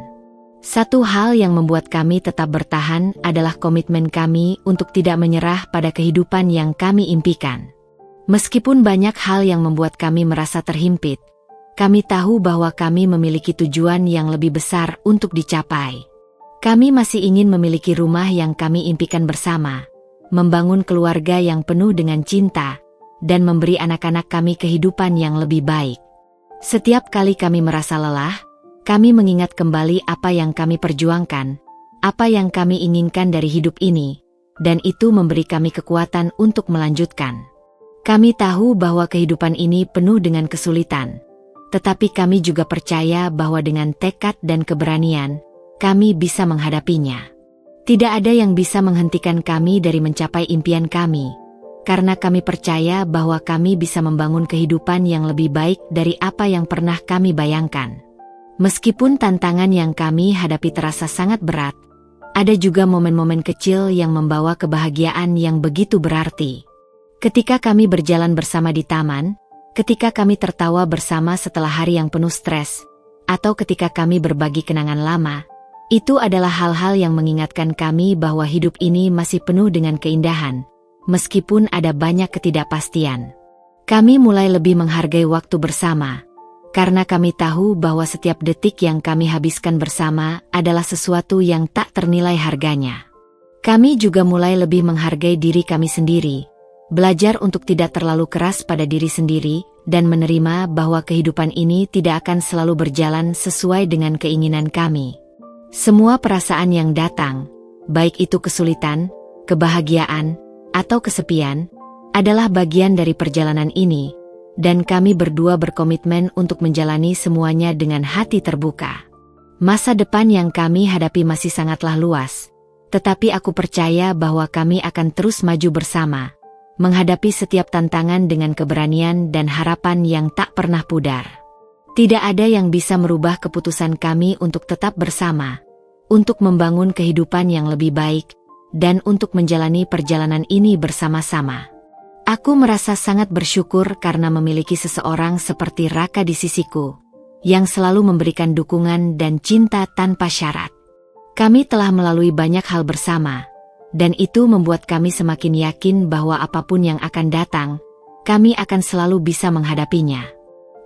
Satu hal yang membuat kami tetap bertahan adalah komitmen kami untuk tidak menyerah pada kehidupan yang kami impikan. Meskipun banyak hal yang membuat kami merasa terhimpit, kami tahu bahwa kami memiliki tujuan yang lebih besar untuk dicapai. Kami masih ingin memiliki rumah yang kami impikan bersama, membangun keluarga yang penuh dengan cinta, dan memberi anak-anak kami kehidupan yang lebih baik. Setiap kali kami merasa lelah, kami mengingat kembali apa yang kami perjuangkan, apa yang kami inginkan dari hidup ini, dan itu memberi kami kekuatan untuk melanjutkan. Kami tahu bahwa kehidupan ini penuh dengan kesulitan, tetapi kami juga percaya bahwa dengan tekad dan keberanian, kami bisa menghadapinya. Tidak ada yang bisa menghentikan kami dari mencapai impian kami, karena kami percaya bahwa kami bisa membangun kehidupan yang lebih baik dari apa yang pernah kami bayangkan. Meskipun tantangan yang kami hadapi terasa sangat berat, ada juga momen-momen kecil yang membawa kebahagiaan yang begitu berarti. Ketika kami berjalan bersama di taman, ketika kami tertawa bersama setelah hari yang penuh stres, atau ketika kami berbagi kenangan lama, itu adalah hal-hal yang mengingatkan kami bahwa hidup ini masih penuh dengan keindahan, meskipun ada banyak ketidakpastian. Kami mulai lebih menghargai waktu bersama, karena kami tahu bahwa setiap detik yang kami habiskan bersama adalah sesuatu yang tak ternilai harganya. Kami juga mulai lebih menghargai diri kami sendiri, belajar untuk tidak terlalu keras pada diri sendiri, dan menerima bahwa kehidupan ini tidak akan selalu berjalan sesuai dengan keinginan kami. Semua perasaan yang datang, baik itu kesulitan, kebahagiaan, atau kesepian, adalah bagian dari perjalanan ini, dan kami berdua berkomitmen untuk menjalani semuanya dengan hati terbuka. Masa depan yang kami hadapi masih sangatlah luas, tetapi aku percaya bahwa kami akan terus maju bersama, menghadapi setiap tantangan dengan keberanian dan harapan yang tak pernah pudar. Tidak ada yang bisa merubah keputusan kami untuk tetap bersama, untuk membangun kehidupan yang lebih baik, dan untuk menjalani perjalanan ini bersama-sama. Aku merasa sangat bersyukur karena memiliki seseorang seperti Raka di sisiku, yang selalu memberikan dukungan dan cinta tanpa syarat. Kami telah melalui banyak hal bersama, dan itu membuat kami semakin yakin bahwa apapun yang akan datang, kami akan selalu bisa menghadapinya.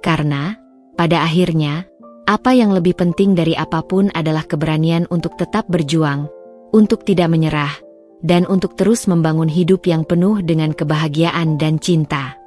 Karena, pada akhirnya, apa yang lebih penting dari apapun adalah keberanian untuk tetap berjuang, untuk tidak menyerah, dan untuk terus membangun hidup yang penuh dengan kebahagiaan dan cinta.